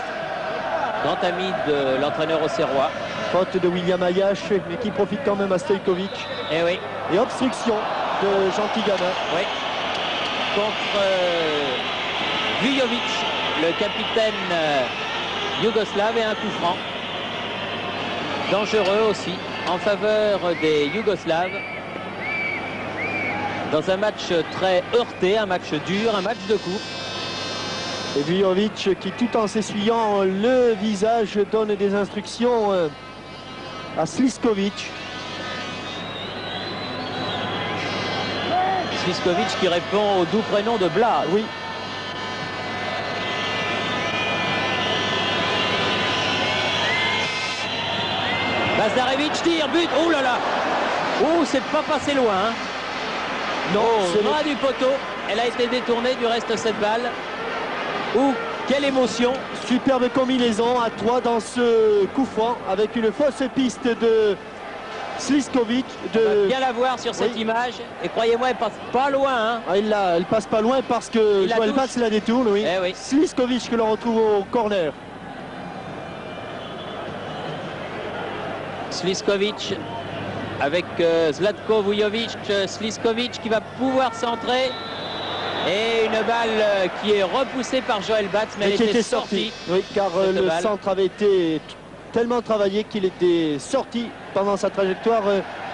Grand ami de l'entraîneur auxerrois. Faute de William Ayash, mais qui profite quand même à Stojkovic. Et oui. Et obstruction de Jantigana. Oui. Contre Vujovic, le capitaine yougoslave, et un coup franc. Dangereux aussi, en faveur des Yougoslaves. Dans un match très heurté, un match dur, un match de coupe. Et Vujovic qui, tout en s'essuyant le visage, donne des instructions à Sliskovic. Sliskovic qui répond au doux prénom de Blas. Oui. Bazdarevic tire, but, oh là là. Oh, c'est pas passé loin. Hein. Non, c'est loin du poteau. Elle a été détournée du reste de cette balle. Oh, quelle émotion. Superbe combinaison à 3 dans ce coup franc avec une fausse piste de Sliskovic. On va bien la voir sur cette image. Et croyez-moi, elle passe pas loin. Hein. Ah, elle passe pas loin parce que Joël Batz la détourne. Oui. Eh oui. Sliskovic que l'on retrouve au corner. Sliskovic avec Zlatko Vujovic. Sliskovic qui va pouvoir centrer. Et une balle qui est repoussée par Joël Batz, mais elle était sortie. Oui, car le centre avait été tellement travaillé qu'il était sorti pendant sa trajectoire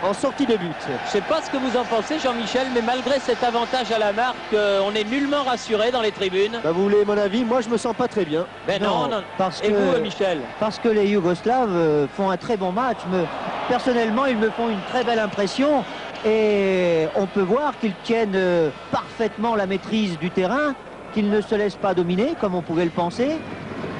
en sortie de but. Je ne sais pas ce que vous en pensez, Jean-Michel, mais malgré cet avantage à la marque, on est nullement rassuré dans les tribunes. Bah, vous voulez mon avis? Moi, je me sens pas très bien. Ben non. Parce Et que, vous, Michel? Parce que les Yougoslaves font un très bon match. Personnellement, ils me font une très belle impression. Et on peut voir qu'ils tiennent parfaitement la maîtrise du terrain, qu'ils ne se laissent pas dominer, comme on pouvait le penser,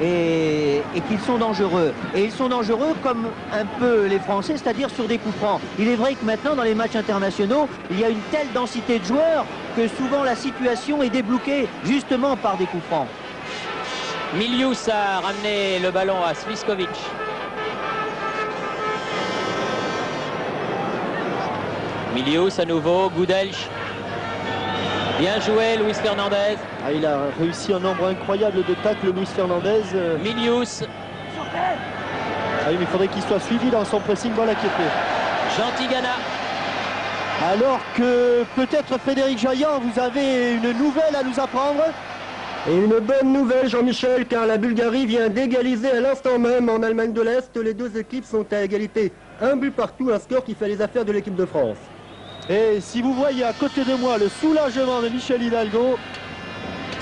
et qu'ils sont dangereux. Et ils sont dangereux comme un peu les Français, c'est-à-dire sur des coups francs. Il est vrai que maintenant, dans les matchs internationaux, il y a une telle densité de joueurs que souvent la situation est débloquée justement par des coups francs. Milius a ramené le ballon à Sliskovic. Milius à nouveau, Gudelj. Bien joué, Luis Fernandez. Ah, il a réussi un nombre incroyable de tacles, Luis Fernandez. Milius. Ah oui, mais il faudrait qu'il soit suivi dans son pressing. Voilà qui est fait. Jantigana. Alors que peut-être Frédéric Jaillant, vous avez une nouvelle à nous apprendre. Et une bonne nouvelle, Jean-Michel, car la Bulgarie vient d'égaliser à l'instant même en Allemagne de l'Est. Les deux équipes sont à égalité. Un but partout, un score qui fait les affaires de l'équipe de France. Et si vous voyez à côté de moi le soulagement de Michel Hidalgo,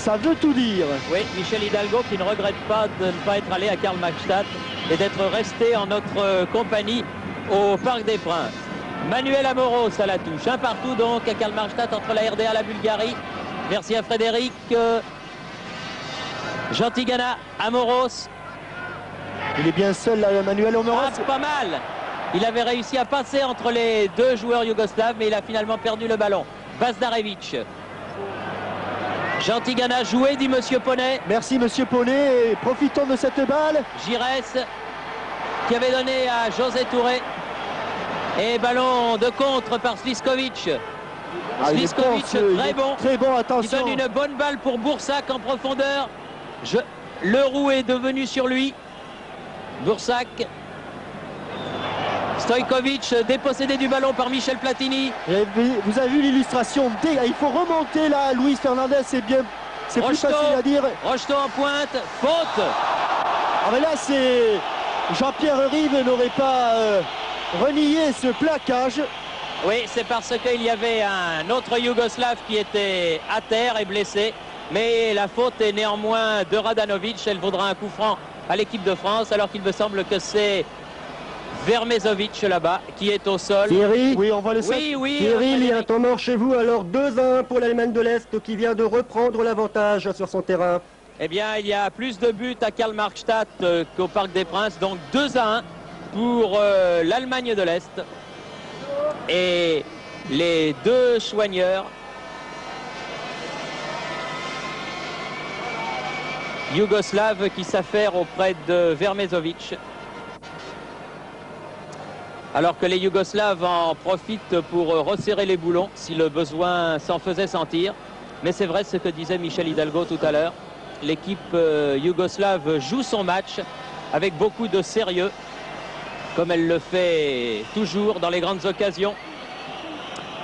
Ça veut tout dire. Oui, Michel Hidalgo qui ne regrette pas de ne pas être allé à Karl-Marxstadt et d'être resté en notre compagnie au Parc des Princes. Manuel Amoros à la touche. Un partout donc à Karl-Marxstadt entre la RDA et la Bulgarie. Merci à Frédéric. Jean Tigana, Amoros. Il est bien seul là, Manuel Amoros. Ah, pas mal. Il avait réussi à passer entre les deux joueurs yougoslaves, mais il a finalement perdu le ballon. Bazdarevic. Jean Tigana joué, dit Monsieur Poney. Merci Monsieur Poney. Et profitons de cette balle. Giresse qui avait donné à José Touré. Et ballon de contre par Sliskovic. Sliskovic très bon. Très bon, Il attention. donne une bonne balle pour Boursac en profondeur. Leroux est devenu sur lui. Boursac. Stojkovic dépossédé du ballon par Michel Platini. Vous avez vu l'illustration. Il faut remonter là. Luis Fernandez, c'est bien. C'est plus facile à dire. Rocheteau en pointe. Faute. Ah mais là, c'est Jean-Pierre Rive n'aurait pas renié ce plaquage. Oui, c'est parce qu'il y avait un autre Yougoslave qui était à terre et blessé. Mais la faute est néanmoins de Radanovic. Elle vaudra un coup franc à l'équipe de France, alors qu'il me semble que c'est Vermezovic là-bas qui est au sol. Thierry, Oui, on va le Oui, Thierry, il y a un Frédéric. temps mort chez vous, alors 2-1 pour l'Allemagne de l'Est qui vient de reprendre l'avantage sur son terrain. Eh bien, il y a plus de buts à Karl-Marxstadt qu'au Parc des Princes. Donc 2-1 pour l'Allemagne de l'Est. Et les deux soigneurs yougoslaves qui s'affairent auprès de Vermezovic. Alors que les Yougoslaves en profitent pour resserrer les boulons si le besoin s'en faisait sentir. Mais c'est vrai ce que disait Michel Hidalgo tout à l'heure. L'équipe yougoslave joue son match avec beaucoup de sérieux, comme elle le fait toujours dans les grandes occasions.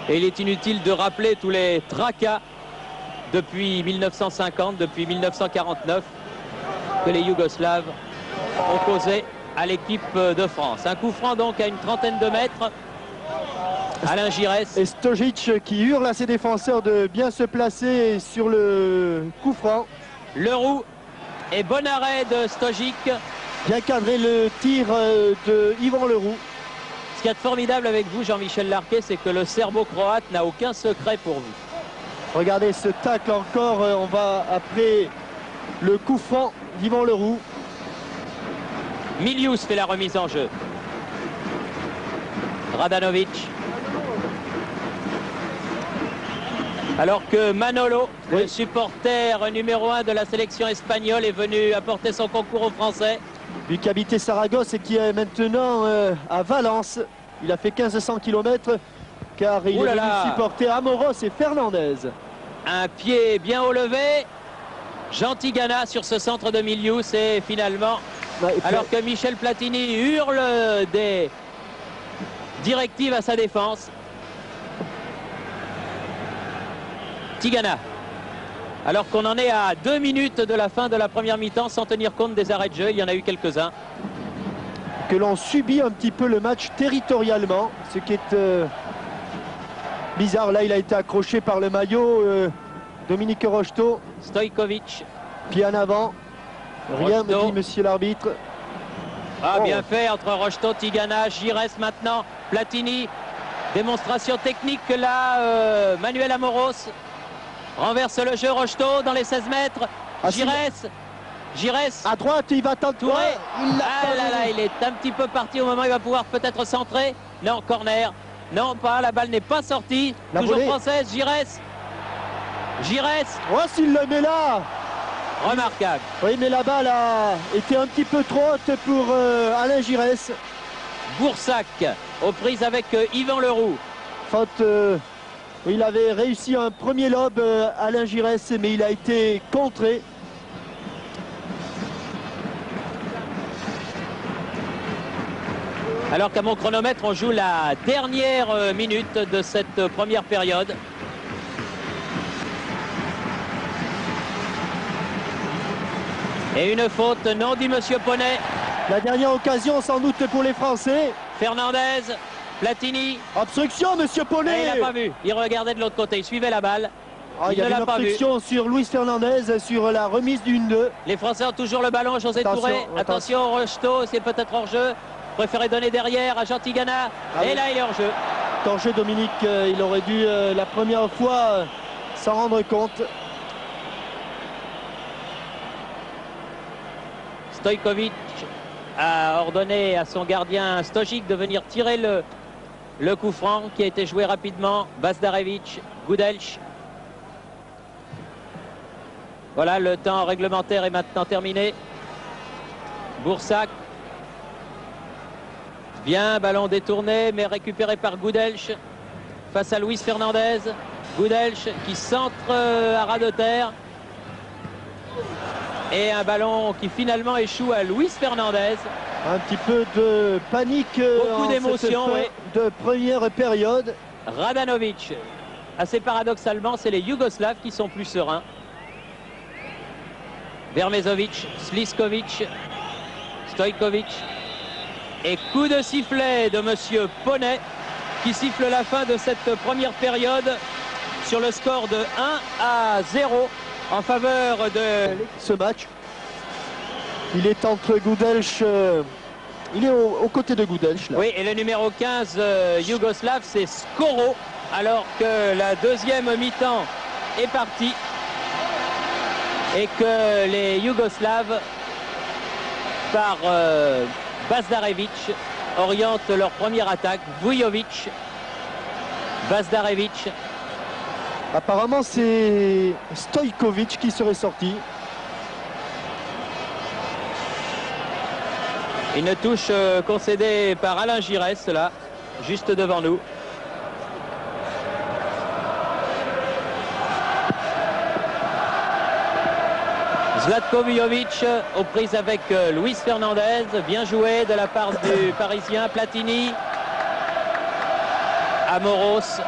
Et il est inutile de rappeler tous les tracas depuis 1950, depuis 1949, que les Yougoslaves ont causé à l'équipe de France. Un coup franc donc à une trentaine de mètres. Alain Giresse. Et Stojic qui hurle à ses défenseurs de bien se placer sur le coup franc. Leroux et bon arrêt de Stojic. Bien cadré le tir de Yvan Leroux. Ce qu'il y a de formidable avec vous, Jean-Michel Larquet, c'est que le serbo-croate n'a aucun secret pour vous. Regardez ce tacle encore. On va après le coup franc d'Yvan Leroux. Milius fait la remise en jeu. Radanovic. Alors que Manolo, le supporter numéro 1 de la sélection espagnole, est venu apporter son concours aux Français. Lui qui habitait Saragosse et qui est maintenant à Valence. Il a fait 1500 km car il est venu supporter Amoros et Fernandez. Un pied bien haut levé. Jean Tigana sur ce centre de Milius et finalement, alors que Michel Platini hurle des directives à sa défense. Tigana. Alors qu'on en est à 2 minutes de la fin de la première mi-temps sans tenir compte des arrêts de jeu, il y en a eu quelques-uns. Que l'on subit un petit peu le match territorialement, ce qui est bizarre. Là, il a été accroché par le maillot Dominique Rocheteau. Stojkovic. Pied en avant. Rien Rocheteau. me dit monsieur l'arbitre. Ah, bien fait entre Rocheteau, Tigana, Giresse maintenant, Platini. Démonstration technique que là, Manuel Amoros renverse le jeu. Rocheteau dans les 16 mètres. Giresse. À droite, il va tenter. Touré. Il est un petit peu parti au moment où il va pouvoir peut-être centrer. Non, corner. Non, pas. La balle n'est pas sortie. Toujours française. Giresse. Oh, s'il le met là. Remarquable. Oui, mais la balle a été un petit peu trop haute pour Alain Giresse. Boursac aux prises avec Yvan Leroux. Faute. Il avait réussi un premier lob, Alain Giresse, mais il a été contré. Alors qu'à mon chronomètre, on joue la dernière minute de cette première période. Et une faute, non, dit Monsieur Poney. La dernière occasion sans doute pour les Français. Fernandez, Platini. Obstruction, Monsieur Poney. Il n'a pas vu, il regardait de l'autre côté, il suivait la balle. Il y a une obstruction sur Luis Fernandez sur la remise du 1-2. Les Français ont toujours le ballon. José Touré. Attention, Rocheteau, c'est peut-être hors-jeu. Préféré donner derrière à Jean Tigana. Et là, il est hors-jeu. Hors-jeu, Dominique, il aurait dû la première fois s'en rendre compte. Stojkovic a ordonné à son gardien Stojic de venir tirer le coup franc qui a été joué rapidement. Bazdarevic, Gudelj. Voilà, le temps réglementaire est maintenant terminé. Boursac. Bien, ballon détourné, mais récupéré par Gudelj face à Luis Fernandez. Gudelj qui centre à ras de terre. Et un ballon qui finalement échoue à Luis Fernandez. Un petit peu de panique. Beaucoup d'émotion, oui. De première période. Radanovic. Assez paradoxalement, c'est les Yougoslaves qui sont plus sereins. Vermezovic, Sliskovic, Stojkovic. Et coup de sifflet de monsieur Poney qui siffle la fin de cette première période sur le score de 1-0 en faveur de ce match. Il est entre Gudelj, il est aux côtés de Gudelj. Oui, et le numéro 15 yougoslave, c'est Skoro, alors que la deuxième mi-temps est partie et que les Yougoslaves, par Bazdarevic, orientent leur première attaque. Vujovic, Bazdarevic. Apparemment, c'est Stojkovic qui serait sorti. Une touche concédée par Alain Giresse, là, juste devant nous. Zlatko Vujovic aux prises avec Luis Fernandez. Bien joué de la part du Parisien. Platini. Amoros.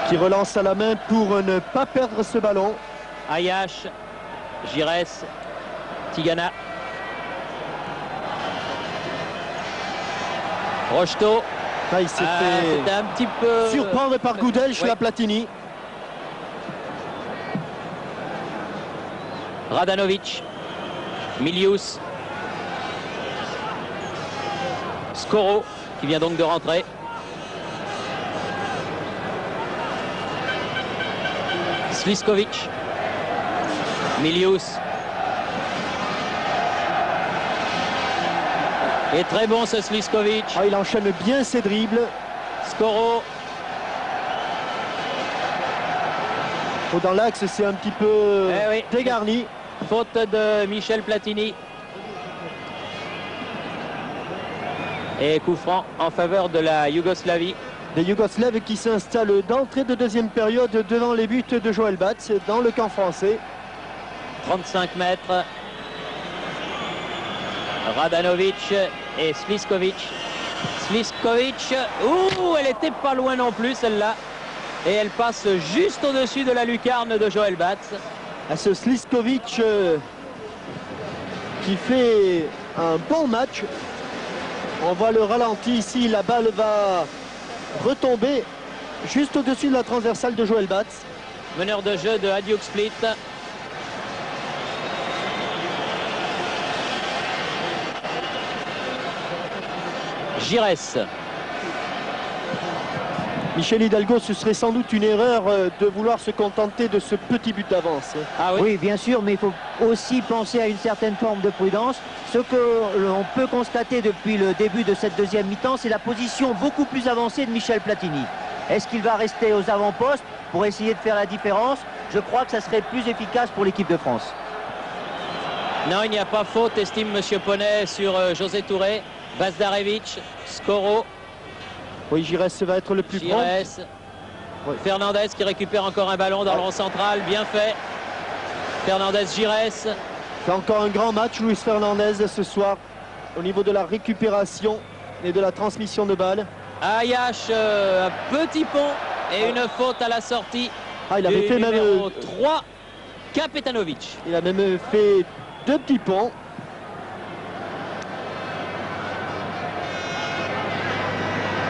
Qui relance à la main pour ne pas perdre ce ballon. Ayash, Giresse, Tigana. Rocheteau. Ah, il s'est fait un petit peu surprendre par Gudelj, la Platini. Radanovic, Milius, Skoro qui vient donc de rentrer. Sliskovic, Milius. Et très bon ce Sliskovic. Ah, il enchaîne bien ses dribbles. Skoro. Dans l'axe, c'est un petit peu dégarni. Faute de Michel Platini. Et coup franc en faveur de la Yougoslavie. Des Yougoslaves qui s'installent d'entrée de deuxième période devant les buts de Joël Batz dans le camp français. 35 mètres. Radanovic et Sliskovic. Sliskovic. Ouh, elle était pas loin non plus celle-là. Et elle passe juste au-dessus de la lucarne de Joël Batz. À ce Sliskovic qui fait un bon match. On voit le ralenti ici. La balle va retomber juste au-dessus de la transversale de Joël Batz. Meneur de jeu de Hajduk Split. Giresse. Michel Hidalgo, ce serait sans doute une erreur de vouloir se contenter de ce petit but d'avance. Ah oui. Oui, bien sûr, mais il faut aussi penser à une certaine forme de prudence. Ce que l'on peut constater depuis le début de cette deuxième mi-temps, c'est la position beaucoup plus avancée de Michel Platini. Est-ce qu'il va rester aux avant-postes pour essayer de faire la différence? Je crois que ça serait plus efficace pour l'équipe de France. Non, il n'y a pas faute, estime M. Poney, sur José Touré. Bazdarevic, Skoro. Oui, Giresse va être le plus prompt. Oui. Fernandez qui récupère encore un ballon dans le rond central, bien fait. Fernandez, Giresse. C'est encore un grand match, Luis Fernandez, ce soir, au niveau de la récupération et de la transmission de balles. Ayash, un petit pont et une faute à la sortie. Ah, il avait fait numéro même 3, Kapetanovic. Il a même fait 2 petits ponts.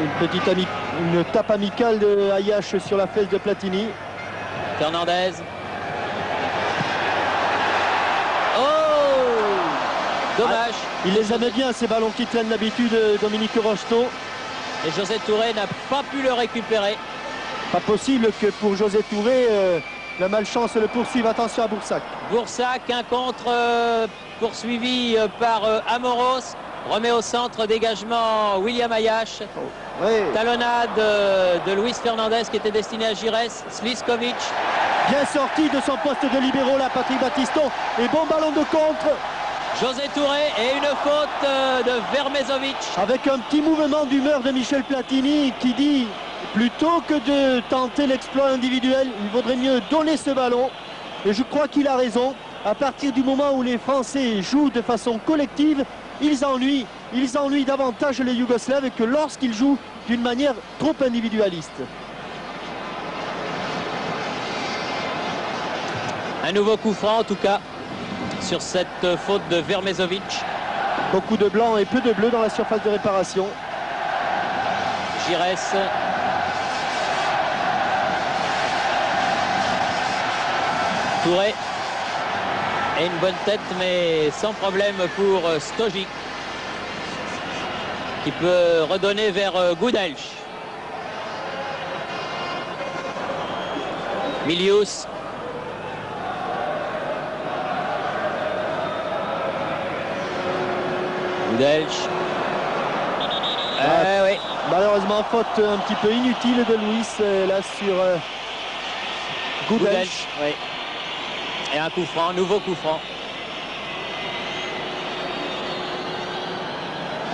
Une tape amicale de Ayash sur la fesse de Platini. Fernandez. Oh! Dommage. Il les aimait bien, ces ballons qui traînent d'habitude, Dominique Rocheteau. Et José Touré n'a pas pu le récupérer. Pas possible que pour José Touré, la malchance le poursuive. Attention à Boursac. Boursac, un contre poursuivi par Amoros. Remet au centre, dégagement William Ayash. Oui. Talonnade de Luis Fernandez qui était destiné à Gires. Sliskovic. Bien sorti de son poste de libéraux là, Patrick Battiston. Et bon ballon de contre. José Touré et une faute de Vermezovic. Avec un petit mouvement d'humeur de Michel Platini qui dit, plutôt que de tenter l'exploit individuel, il vaudrait mieux donner ce ballon. Et je crois qu'il a raison. À partir du moment où les Français jouent de façon collective, ils ennuient davantage les Yougoslaves que lorsqu'ils jouent d'une manière trop individualiste. Un nouveau coup franc en tout cas sur cette faute de Vermezovic. Beaucoup de blanc et peu de bleu dans la surface de réparation. Gires. Touré. Et une bonne tête mais sans problème pour Stojic qui peut redonner vers Goudelch. Milius. Goudelch. Oui. Malheureusement, faute un petit peu inutile de Luis là sur Goudelch. Oui. Et un coup franc, nouveau coup franc.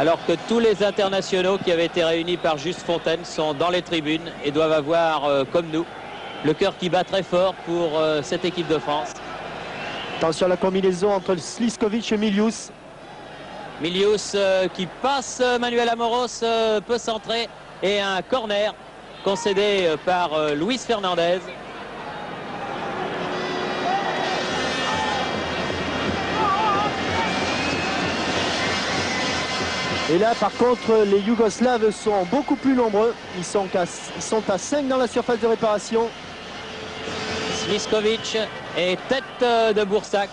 Alors que tous les internationaux qui avaient été réunis par Juste Fontaine sont dans les tribunes et doivent avoir, comme nous, le cœur qui bat très fort pour cette équipe de France. Attention à la combinaison entre Sliskovic et Milius. Milius qui passe, Manuel Amoros peut centrer et un corner concédé par Luis Fernandez. Et là, par contre, les Yougoslaves sont beaucoup plus nombreux. Ils sont à 5 dans la surface de réparation. Sliskovic et tête de Boursac.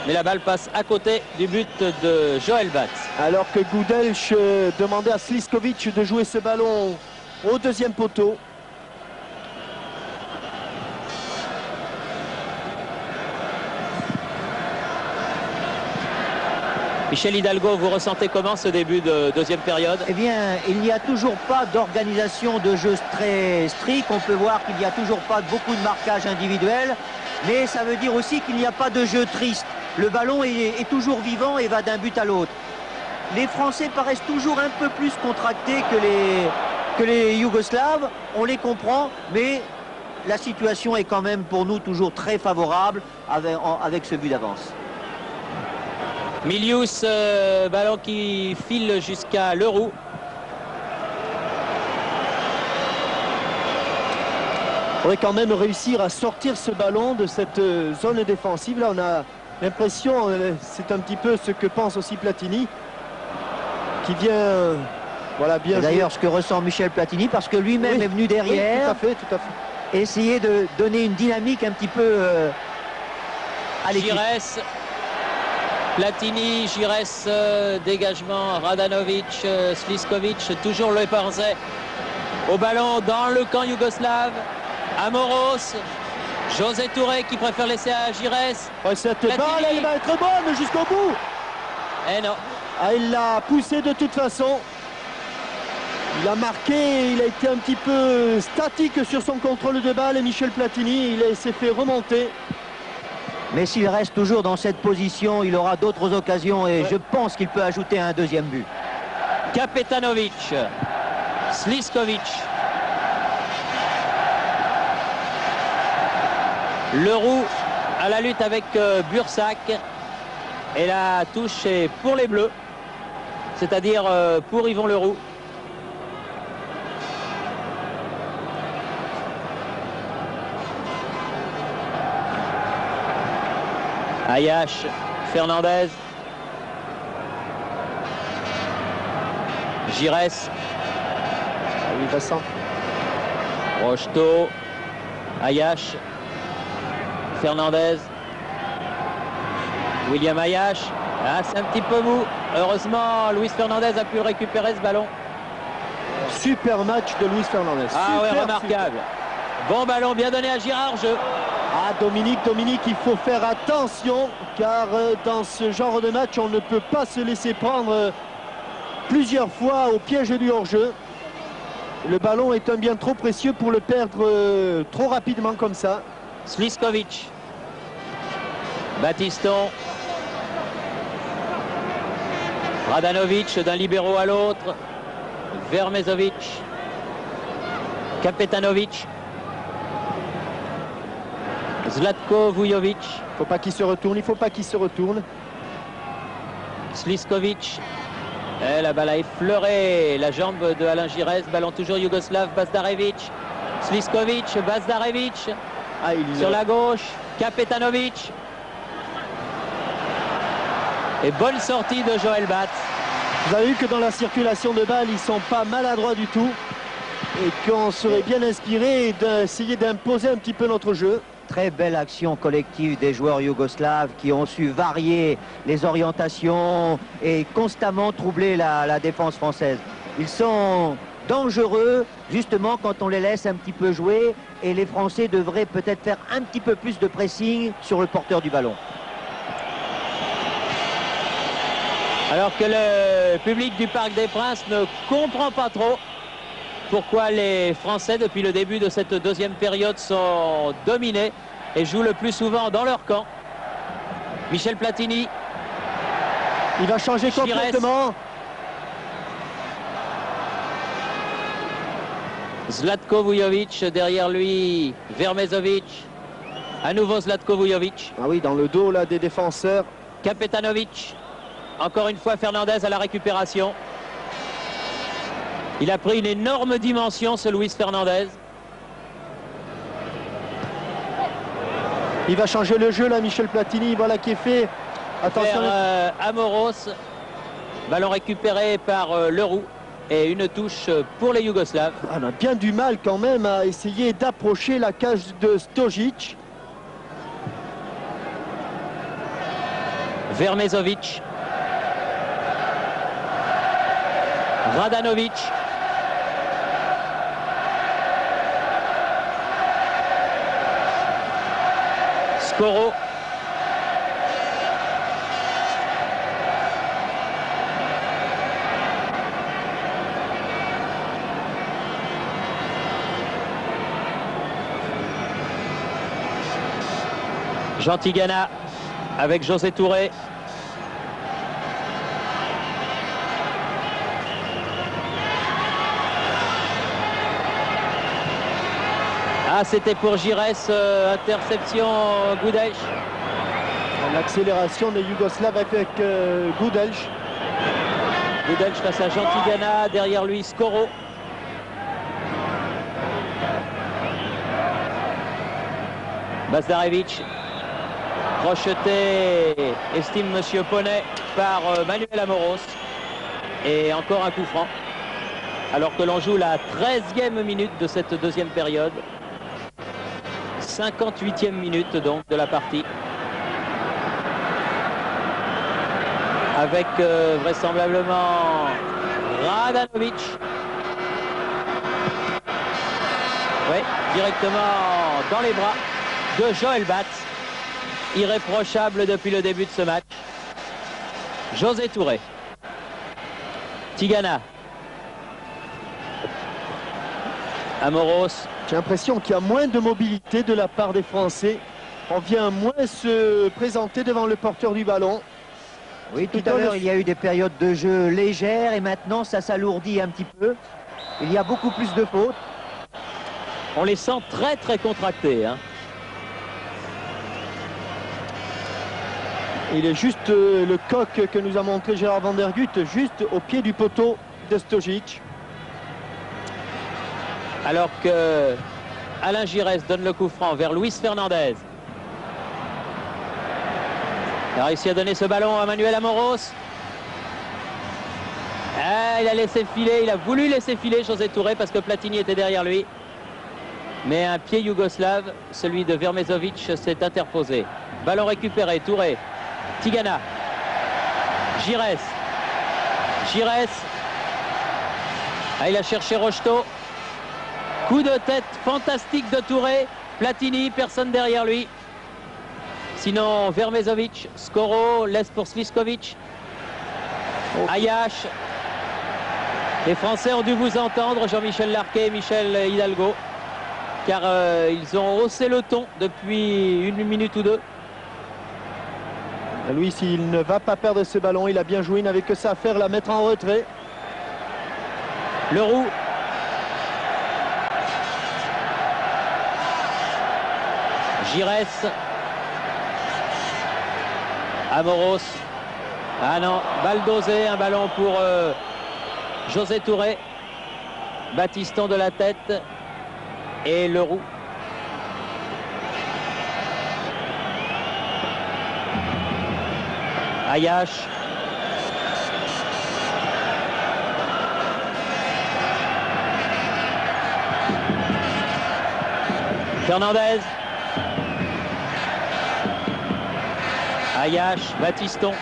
Mais la balle passe à côté du but de Joël Batz. Alors que Goudelch demandait à Sliskovic de jouer ce ballon au deuxième poteau. Michel Hidalgo, vous ressentez comment ce début de deuxième période? Eh bien, il n'y a toujours pas d'organisation de jeu très strict. On peut voir qu'il n'y a toujours pas beaucoup de marquage individuel. Mais ça veut dire aussi qu'il n'y a pas de jeu triste. Le ballon est toujours vivant et va d'un but à l'autre. Les Français paraissent toujours un peu plus contractés que les Yougoslaves. On les comprend, mais la situation est quand même pour nous toujours très favorable avec ce but d'avance. Milius, ballon qui file jusqu'à Leroux. Il faudrait quand même réussir à sortir ce ballon de cette zone défensive. Là, on a l'impression, c'est un petit peu ce que pense aussi Platini, qui vient voilà, bien jouer. D'ailleurs, ce que ressent Michel Platini, parce que lui-même est venu derrière, oui, tout à fait. Essayer de donner une dynamique un petit peu à l'équipe. Gires, Platini, Gires, dégagement, Radanovic, Sliskovic, toujours le Parzais au ballon dans le camp yougoslave. Amoros, José Touré qui préfère laisser à Gires. Ouais, cette balle, elle va être bonne jusqu'au bout. Eh non. Ah, il l'a poussé de toute façon. Il a marqué, il a été un petit peu statique sur son contrôle de balle. Et Michel Platini, il s'est fait remonter. Mais s'il reste toujours dans cette position, il aura d'autres occasions et je pense qu'il peut ajouter un deuxième but. Kapetanovic, Sliskovic. Leroux à la lutte avec Boursac. Et la touche est pour les Bleus, c'est-à-dire pour Yvon Leroux. Ayash, Fernandez. Giresse. Oui, Vincent. Rocheteau. Ayache. Fernandez. William Ayache. Ah, c'est un petit peu mou. Heureusement, Luis Fernandez a pu récupérer ce ballon. Super match de Luis Fernandez. Ah oui, Super, remarquable. super. Bon ballon, bien donné à Girard. Jeu. Ah, Dominique, il faut faire attention, car dans ce genre de match, on ne peut pas se laisser prendre plusieurs fois au piège du hors-jeu. Le ballon est un bien trop précieux pour le perdre trop rapidement comme ça. Sliskovic. Battiston. Radanovic d'un libéro à l'autre. Vermezovic. Kapetanovic. Zlatko Vujovic. Il ne faut pas qu'il se retourne, il ne faut pas qu'il se retourne. Sliskovic. Et la balle a effleuré la jambe de Alain Giresse. Ballon toujours yougoslave. Bazdarevic. Sliskovic. Bazdarevic. Ah, Sur la gauche. Kapetanovic. Et bonne sortie de Joël Batz. Vous avez vu que dans la circulation de balles, ils ne sont pas maladroits du tout. Et qu'on serait bien inspiré d'essayer d'imposer un petit peu notre jeu. Très belle action collective des joueurs yougoslaves qui ont su varier les orientations et constamment troubler la défense française. Ils sont dangereux justement quand on les laisse un petit peu jouer, et les Français devraient peut-être faire un petit peu plus de pressing sur le porteur du ballon. Alors que le public du Parc des Princes ne comprend pas trop pourquoi les Français, depuis le début de cette deuxième période, sont dominés et jouent le plus souvent dans leur camp. Michel Platini. Il va changer Giresse. complètement. Zlatko Vujovic, derrière lui Vermezovic. À nouveau Zlatko Vujovic. Ah oui, dans le dos là des défenseurs. Kapetanovic. Encore une fois Fernandez à la récupération. Il a pris une énorme dimension, ce Luis Fernandez. Il va changer le jeu là, Michel Platini. Voilà qui est fait. Attention. Amoros. Ballon récupéré par Leroux. Et une touche pour les Yougoslaves. On a bien du mal quand même à essayer d'approcher la cage de Stojic. Vermezovic. Radanovic. Skoro. Jean Tigana avec José Touré. Ah, c'était pour Giresse, interception Gudelj. L'accélération des Yougoslaves avec Gudelj. Gudelj face à Jean Tigana, derrière lui Skoro. Bazdarevic. Crocheté, estime Monsieur Poney, par Manuel Amoros. Et encore un coup franc. Alors que l'on joue la 13e minute de cette deuxième période. 58e minute donc de la partie. Avec vraisemblablement Radanovic. Oui, directement dans les bras de Joël Batz. Irréprochable depuis le début de ce match. José Touré. Tigana. Amoros. J'ai l'impression qu'il y a moins de mobilité de la part des Français. On vient moins se présenter devant le porteur du ballon. Oui, tout à l'heure, il y a eu des périodes de jeu légères et maintenant, ça s'alourdit un petit peu. Il y a beaucoup plus de fautes. On les sent très très contractés, hein. Il est juste le coq que nous a montré Gérard Van der Gutt, juste au pied du poteau de Stojic. Alors que Alain Giresse donne le coup franc vers Luis Fernandez. Il a réussi à donner ce ballon à Manuel Amoros. Ah, il a laissé filer, il a voulu laisser filer José Touré parce que Platini était derrière lui. Mais un pied yougoslave, celui de Vermezovic, s'est interposé. Ballon récupéré, Touré, Tigana, Giresse. Ah, il a cherché Rocheteau. Coup de tête fantastique de Touré. Platini, personne derrière lui. Sinon, Vermezovic, Skoro, laisse pour Sliskovic. Ayash. Les Français ont dû vous entendre, Jean-Michel Larquet et Michel Hidalgo, car ils ont haussé le ton depuis une minute ou deux. Louis, il ne va pas perdre ce ballon, il a bien joué, il n'avait que ça à faire, la mettre en retrait. Leroux. Giresse. Amoros. Ah non, balle dosée, un ballon pour José Touré. Battiston de la tête et Leroux. Ayash. Fernandez. Ayash, Battiston.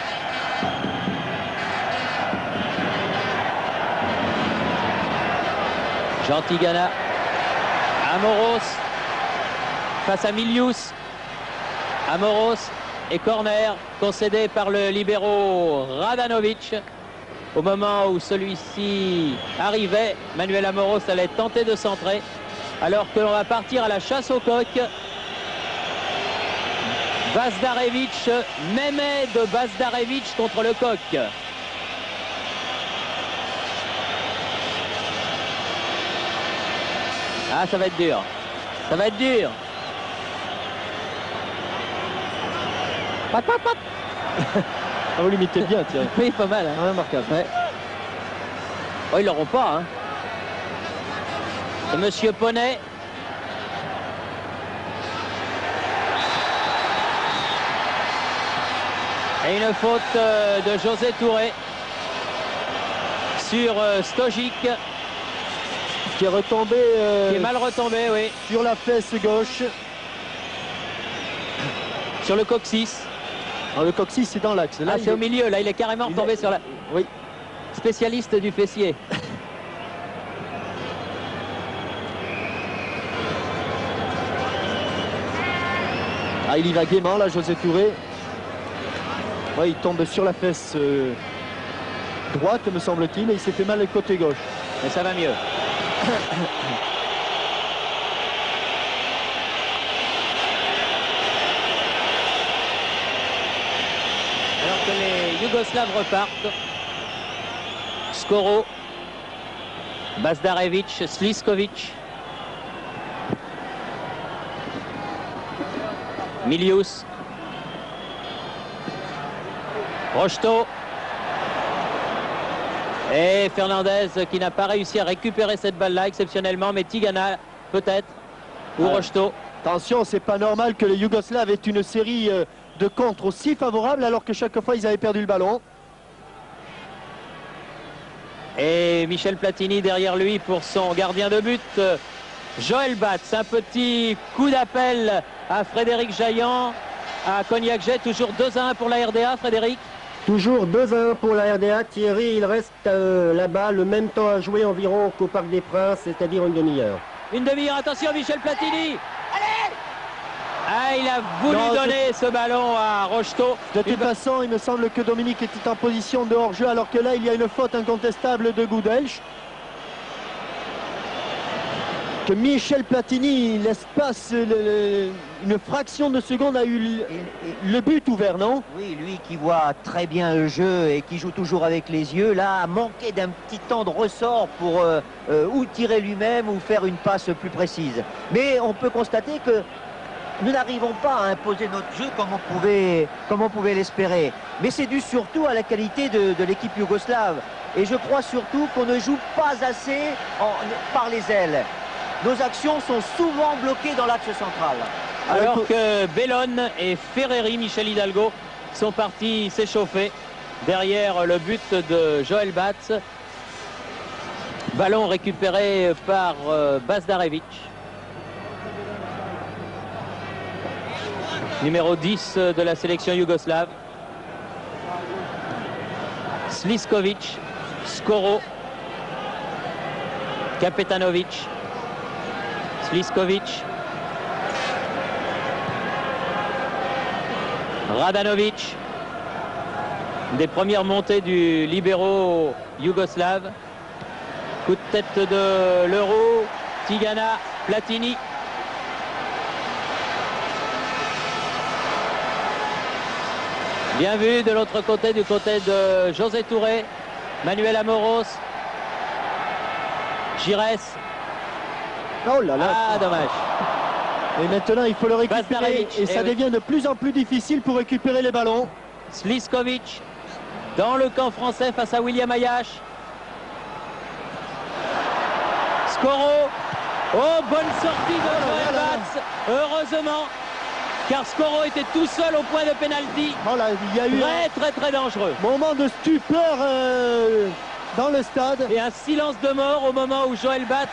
Jean Tigana. Amoros face à Milius. Amoros et corner concédé par le libéro Radanovic. Au moment où celui-ci arrivait, Manuel Amoros allait tenter de centrer alors que l'on va partir à la chasse au coq. Bazdarevic, Mehmet de Bazdarevic contre le coq. Ah, ça va être dur. Ça va être dur. Pat, pat, pat. Ah, vous limitez bien, Thierry. Oui, pas mal. Hein. Remarquable. Ouais. Oh, ils l'auront pas. Hein. Et Monsieur Poney. Et une faute de José Touré sur Stojic. Qui est retombé. Qui est mal retombé, oui. Sur la fesse gauche. Sur le coccyx. Alors, le coccyx, c'est dans l'axe. Là, c'est au milieu. Là, il est carrément retombé sur la. Oui. Spécialiste du fessier. Ah, il y va gaiement, là, José Touré. Ouais, il tombe sur la fesse droite, me semble-t-il, et il s'est fait mal le côté gauche. Mais ça va mieux. Alors que les Yougoslaves repartent, Skoro, Bazdarevic, Sliskovic, Milius, Rocheteau et Fernandez qui n'a pas réussi à récupérer cette balle-là exceptionnellement, mais Tigana peut-être, ou Rocheteau. Attention, c'est pas normal que les Yougoslaves aient une série de contres aussi favorables alors que chaque fois ils avaient perdu le ballon. Et Michel Platini derrière lui pour son gardien de but, Joël Batz. Un petit coup d'appel à Frédéric Jaillant, à Cognac-Jet, toujours 2-1 pour la RDA, Frédéric. Toujours 2-1 pour la RDA. Thierry, il reste là-bas le même temps à jouer environ qu'au Parc des Princes, c'est-à-dire une demi-heure. Une demi-heure, attention Michel Platini. Allez! Ah, il a voulu donner ce ballon à Rocheteau. De toute façon, il me semble que Dominique était en position de hors-jeu alors que là, il y a une faute incontestable de Goudelch. Que Michel Platini, l'espace, une fraction de seconde a eu le but ouvert, non? Oui, lui qui voit très bien le jeu et qui joue toujours avec les yeux, là, a manqué d'un petit temps de ressort pour ou tirer lui-même ou faire une passe plus précise. Mais on peut constater que nous n'arrivons pas à imposer notre jeu comme on pouvait l'espérer. Mais c'est dû surtout à la qualité de l'équipe yougoslave. Et je crois surtout qu'on ne joue pas assez par les ailes. Nos actions sont souvent bloquées dans l'axe central. Alors que Bellone et Ferreri, Michel Hidalgo, sont partis s'échauffer derrière le but de Joël Batz. Ballon récupéré par Bazdarevic. Numéro 10 de la sélection yougoslave. Sliskovic, Skoro, Kapetanovic, Sliskovic, Radanovic. Des premières montées du libéro yougoslave. Coup de tête de l'Euro, Tigana, Platini. Bien vu de l'autre côté, du côté de José Touré, Manuel Amoros, Gires. Oh là là. Ah, dommage. Et maintenant, il faut le récupérer. Bazdarevic, Et ça oui. devient de plus en plus difficile pour récupérer les ballons. Sliskovic dans le camp français face à William Ayash. Skoro. Oh, bonne sortie de Joel Bats. Heureusement, car Skoro était tout seul au point de pénalty. Oh là, il y a eu Très dangereux. un moment de stupeur dans le stade. Et un silence de mort au moment où Joel Bats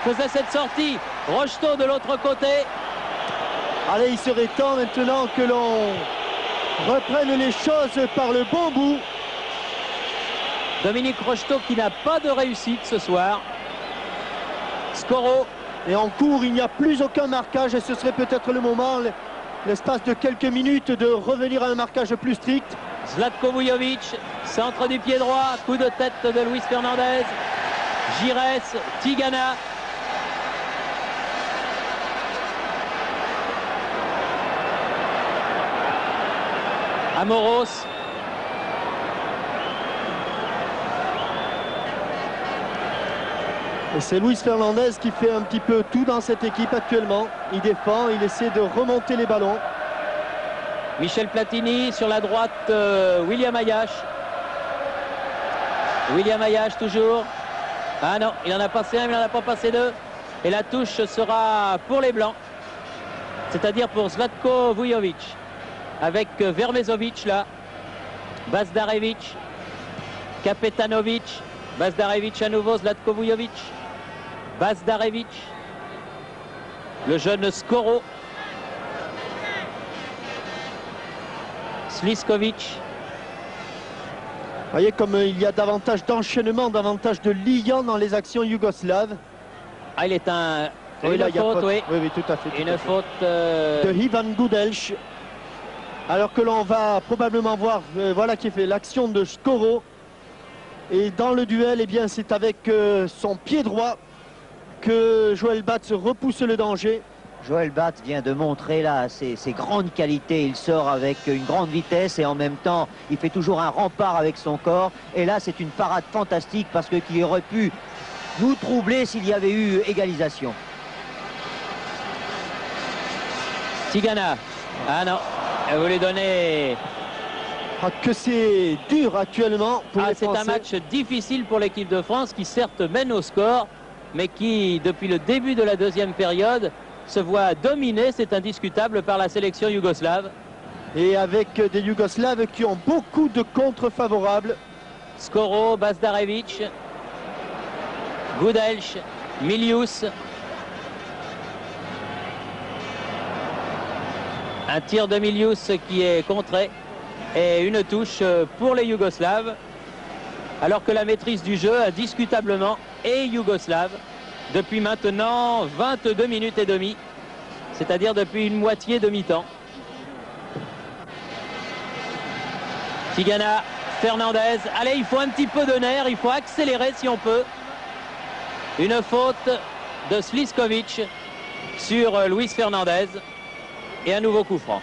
faisait cette sortie. Rocheteau de l'autre côté. Allez, il serait temps maintenant que l'on reprenne les choses par le bon bout. Dominique Rocheteau qui n'a pas de réussite ce soir. Skoro. Et en cours, il n'y a plus aucun marquage et ce serait peut-être le moment, l'espace de quelques minutes, de revenir à un marquage plus strict. Zlatko Vujovic, centre du pied droit, coup de tête de Luis Fernandez. Gires, Tigana. Amoros. Et c'est Luis Fernandez qui fait un petit peu tout dans cette équipe actuellement. Il défend, il essaie de remonter les ballons. Michel Platini sur la droite, William Ayash. William Ayash toujours. Ah non, il en a passé un, mais il n'en a pas passé deux. Et la touche sera pour les Blancs. C'est-à-dire pour Zlatko Vujovic. Avec Vermezovic là. Bazdarevic. Kapetanovic. Bazdarevic à nouveau, Zlatko Vujovic. Bazdarevic. Le jeune Skoro. Sliskovic. Vous voyez comme il y a davantage d'enchaînement, davantage de liant dans les actions yougoslaves. Ah, il est un... Oui, là, une il y a faute, faute. oui. Oui, tout à fait. tout Une à fait. faute... De Ivan Gudelj. Alors que l'on va probablement voir, voilà qui fait l'action de Skoro. Et dans le duel, eh bien, c'est avec son pied droit que Joel Bats repousse le danger. Joel Bats vient de montrer là ses grandes qualités. Il sort avec une grande vitesse et en même temps, il fait toujours un rempart avec son corps. Et là, c'est une parade fantastique parce qu'il aurait pu nous troubler s'il y avait eu égalisation. Tigana. Ah non, vous lui donnez... Ah, que c'est dur actuellement pour les C'est un Français. match difficile pour l'équipe de France qui certes mène au score, mais qui, depuis le début de la deuxième période, se voit dominé, c'est indiscutable, par la sélection yougoslave. Et avec des Yougoslaves qui ont beaucoup de contre favorables. Skoro, Bazdarevic, Gudelj, Milius. Un tir de Milius qui est contré. Et une touche pour les Yougoslaves. Alors que la maîtrise du jeu, indiscutablement, est yougoslave. Depuis maintenant 22 minutes et demie. C'est-à-dire depuis une moitié de mi-temps. Tigana, Fernandez. Allez, il faut un petit peu de nerf, il faut accélérer si on peut. Une faute de Sliskovic sur Luis Fernandez. Et un nouveau coup franc.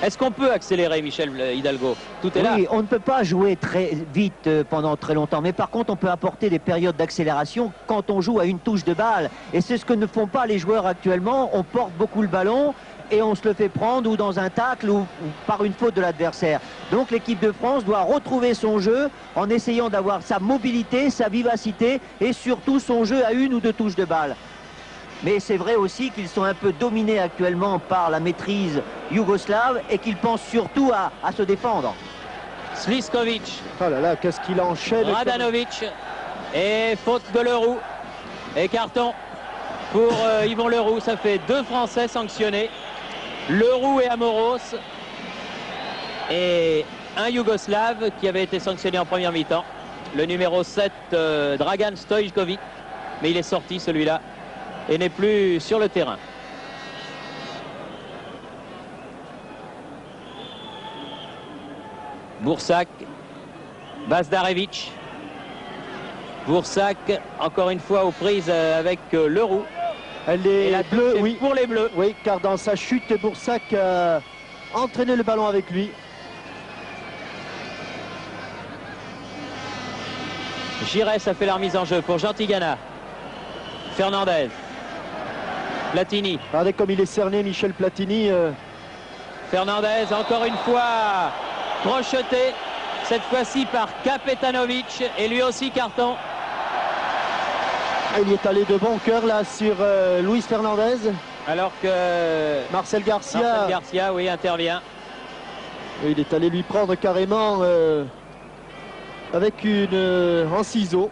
Est-ce qu'on peut accélérer, Michel Hidalgo? Tout est là. Oui, on ne peut pas jouer très vite pendant très longtemps. Mais par contre, on peut apporter des périodes d'accélération quand on joue à une touche de balle. Et c'est ce que ne font pas les joueurs actuellement. On porte beaucoup le ballon et on se le fait prendre ou dans un tacle ou par une faute de l'adversaire. Donc l'équipe de France doit retrouver son jeu en essayant d'avoir sa mobilité, sa vivacité et surtout son jeu à une ou deux touches de balle. Mais c'est vrai aussi qu'ils sont un peu dominés actuellement par la maîtrise yougoslave et qu'ils pensent surtout à se défendre. Sliskovic, Oh là là, qu'est-ce qu'il enchaîne. Radanovic, Et faute de Leroux. Et carton pour Yvon Leroux. Ça fait 2 Français sanctionnés. Leroux et Amoros. Et un Yougoslave qui avait été sanctionné en première mi-temps. Le numéro 7, Dragan Stojkovic. Mais il est sorti celui-là et n'est plus sur le terrain. Boursac, Bazdarevic. Boursac, encore une fois aux prises avec Leroux. Elle est bleue, oui. Pour les Bleus. Oui, car dans sa chute, Boursac a entraîné le ballon avec lui. Giresse a fait la remise en jeu pour Jean Tigana. Fernandez. Platini. Regardez comme il est cerné, Michel Platini. Fernandez, encore une fois, crocheté. Cette fois-ci par Kapetanovic. Et lui aussi carton. Il est allé de bon cœur là sur Luis Fernandez. Alors que Marcel Garcia, oui, intervient. Il est allé lui prendre carrément avec en ciseaux.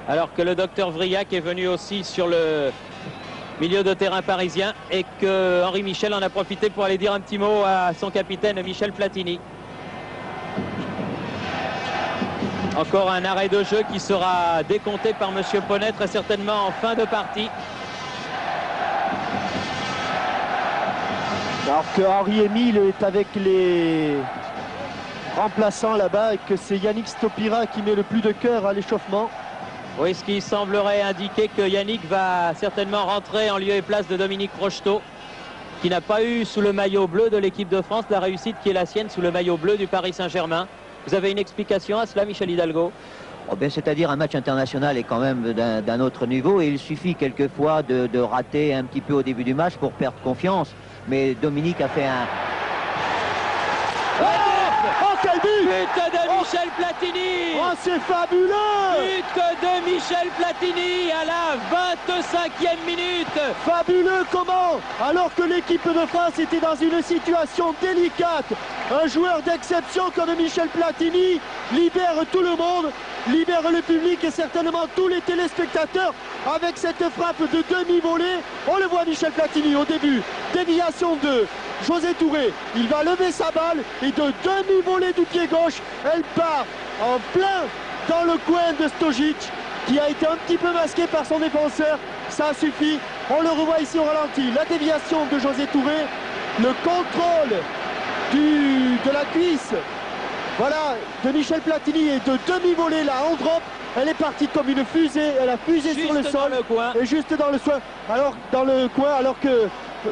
Alors que le docteur Vriac est venu aussi sur le milieu de terrain parisien et que Henri Michel en a profité pour aller dire un petit mot à son capitaine Michel Platini. Encore un arrêt de jeu qui sera décompté par Monsieur Ponnet très certainement en fin de partie. Alors que Henri-Émile est avec les remplaçants là-bas et que c'est Yannick Stopira qui met le plus de cœur à l'échauffement. Oui, ce qui semblerait indiquer que Yannick va certainement rentrer en lieu et place de Dominique Rocheteau, qui n'a pas eu sous le maillot bleu de l'équipe de France la réussite qui est la sienne sous le maillot bleu du Paris Saint-Germain. Vous avez une explication à cela, Michel Hidalgo? Oh ben, c'est-à-dire un match international est quand même d'un autre niveau et il suffit quelquefois de rater un petit peu au début du match pour perdre confiance. Mais Dominique a fait un... Oh, quel but! But de Michel Platini! Oh, c'est fabuleux! But de Michel Platini à la 25e minute! Fabuleux comment? Alors que l'équipe de France était dans une situation délicate, un joueur d'exception comme Michel Platini libère tout le monde, libère le public et certainement tous les téléspectateurs avec cette frappe de demi-volée. On le voit Michel Platini au début, déviation de José Touré, il va lever sa balle et de demi-volée du pied gauche, elle part en plein dans le coin de Stojic qui a été un petit peu masqué par son défenseur. Ça suffit, on le revoit ici au ralenti, la déviation de José Touré, le contrôle de la cuisse, voilà, de Michel Platini et de demi-volée là en drop. Elle est partie comme une fusée, elle a fusé Juste sur le sol le coin. et juste dans le coin, alors que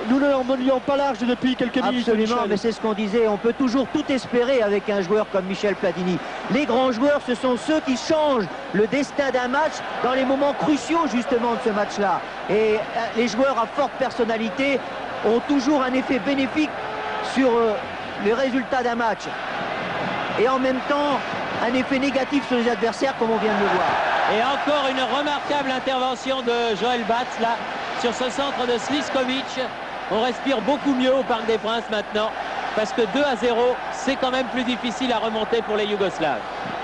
nous ne l'emmenions pas large depuis quelques minutes. Absolument, mais c'est ce qu'on disait, on peut toujours tout espérer avec un joueur comme Michel Platini. Les grands joueurs, ce sont ceux qui changent le destin d'un match dans les moments cruciaux justement de ce match-là. Et les joueurs à forte personnalité ont toujours un effet bénéfique sur les résultats d'un match. Et en même temps, un effet négatif sur les adversaires comme on vient de le voir. Et encore une remarquable intervention de Joël Batz là sur ce centre de Sliskovic. On respire beaucoup mieux au Parc des Princes maintenant parce que 2-0, c'est quand même plus difficile à remonter pour les Yougoslaves.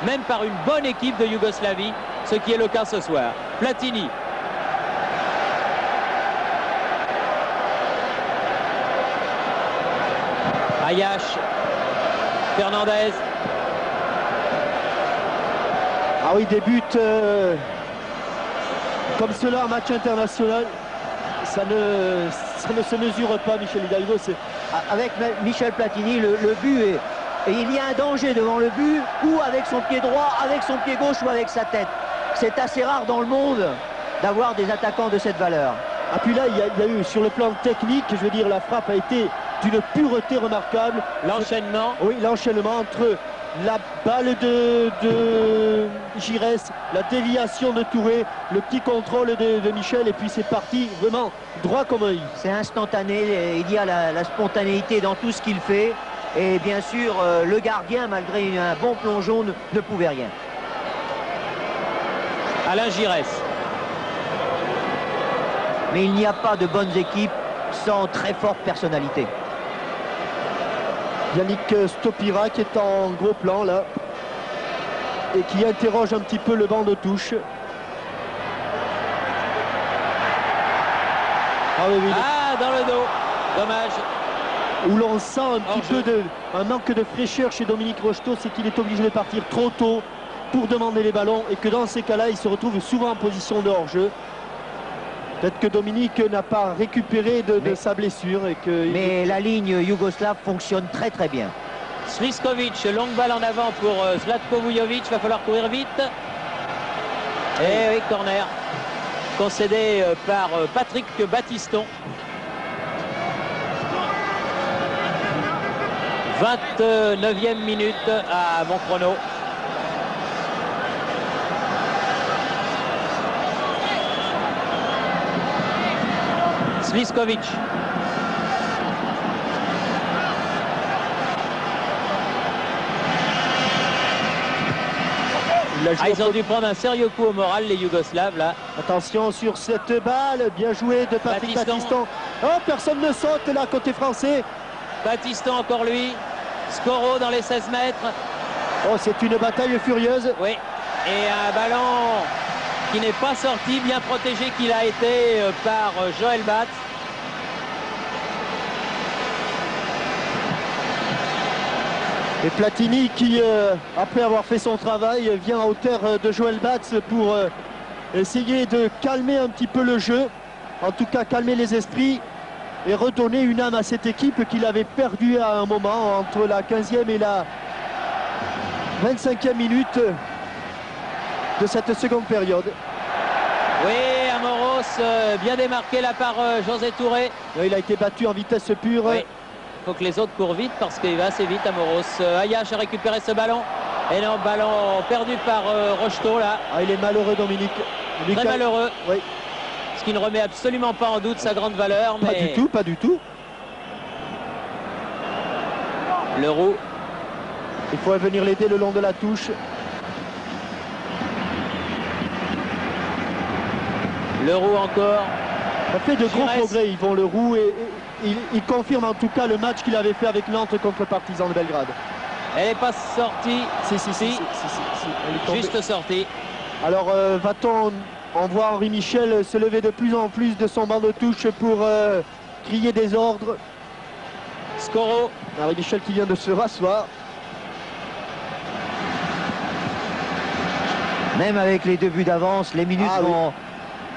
Même par une bonne équipe de Yougoslavie, ce qui est le cas ce soir. Platini. Ayash. Fernandez. Ah oui, des buts comme cela en match international, ça ne se mesure pas, Michel Hidalgo. Avec Michel Platini, le but est... Et il y a un danger devant le but, ou avec son pied droit, avec son pied gauche ou avec sa tête. C'est assez rare dans le monde d'avoir des attaquants de cette valeur. Ah puis là, il y a eu, sur le plan technique, je veux dire, la frappe a été d'une pureté remarquable. L'enchaînement. Oui, l'enchaînement entre la balle de Giresse, la déviation de Touré, le petit contrôle de Michel, et puis c'est parti vraiment droit comme un i. C'est instantané, il y a la spontanéité dans tout ce qu'il fait. Et bien sûr, le gardien, malgré un bon plongeon, ne pouvait rien. Alain Giresse. Mais il n'y a pas de bonnes équipes sans très forte personnalité. Yannick Stopira qui est en gros plan là et qui interroge un petit peu le banc de touche. Ah oui, oui. Ah, dans le dos. Dommage. Où l'on sent un petit Hors-jeu. peu un manque de fraîcheur chez Dominique Rocheteau, c'est qu'il est obligé de partir trop tôt pour demander les ballons et que dans ces cas-là, il se retrouve souvent en position de hors-jeu. Peut-être que Dominique n'a pas récupéré de sa blessure. Et que Mais la ligne yougoslave fonctionne très très bien. Sliskovic, longue balle en avant pour Zlatko Vujovic. Va falloir courir vite. Et oui, corner concédé par Patrick Battiston. 29e minute à mon chrono. Sliskovic. Ils ont dû prendre un sérieux coup au moral, les Yougoslaves, là. Attention sur cette balle, bien joué de Patrick Battiston. Oh, personne ne saute là côté français. Battiston encore lui. Skoro dans les 16 mètres. Oh, c'est une bataille furieuse. Oui, et un ballon qui n'est pas sorti, bien protégé qu'il a été par Joël Batz. Et Platini qui, après avoir fait son travail, vient à hauteur de Joël Batz pour essayer de calmer un petit peu le jeu. En tout cas, calmer les esprits et redonner une âme à cette équipe qu'il avait perdue à un moment entre la 15e et la 25e minute de cette seconde période. Oui, Amoros bien démarqué là par José Touré. Il a été battu en vitesse pure. Oui. Il faut que les autres courent vite parce qu'il va assez vite, Amoros. Ayash a récupéré ce ballon. Et non, ballon perdu par Rocheteau là. Ah, il est malheureux, Dominique. Très malheureux. Oui. Ce qui ne remet absolument pas en doute sa grande valeur. Pas du tout, pas du tout. Leroux. Il faut venir l'aider le long de la touche. Leroux encore. Ça fait de gros progrès, Yvon Leroux, et il confirme en tout cas le match qu'il avait fait avec Nantes contre Partizan de Belgrade. Elle n'est pas sortie. Si. Elle est Juste sortie. Alors va-t-on voir Henri Michel se lever de plus en plus de son banc de touche pour crier des ordres. Skoro. Henri Michel qui vient de se rasseoir. Même avec les 2 buts d'avance, les minutes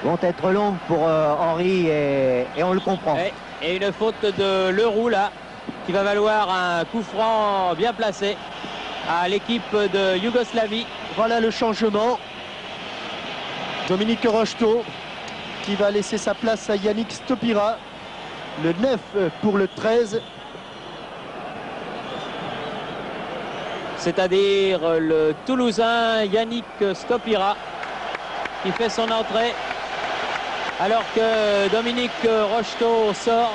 vont être longues pour Henri et on le comprend. Et une faute de Leroux là, qui va valoir un coup franc bien placé à l'équipe de Yougoslavie. Voilà le changement. Dominique Rocheteau qui va laisser sa place à Yannick Stopira. Le 9 pour le 13. C'est-à-dire le Toulousain Yannick Stopira qui fait son entrée alors que Dominique Rocheteau sort.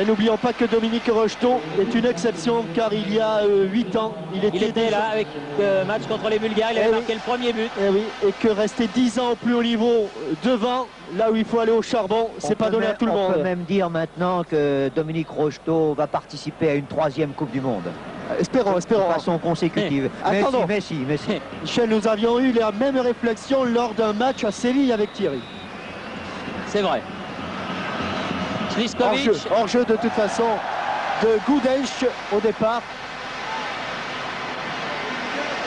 N'oublions pas que Dominique Rocheteau est une exception car il y a 8 ans, il était là avec le match contre les Bulgares, il avait marqué le premier but. Et que rester 10 ans au plus haut niveau devant, là où il faut aller au charbon, c'est pas donné à tout le monde. On peut même dire maintenant que Dominique Rocheteau va participer à une 3e Coupe du Monde. Espérons. De façon consécutive. Attendons. Messi. Michel, nous avions eu la même réflexion lors d'un match à Séville avec Thierry. C'est vrai. Sliskovic. Hors-jeu de toute façon de Gudelj au départ.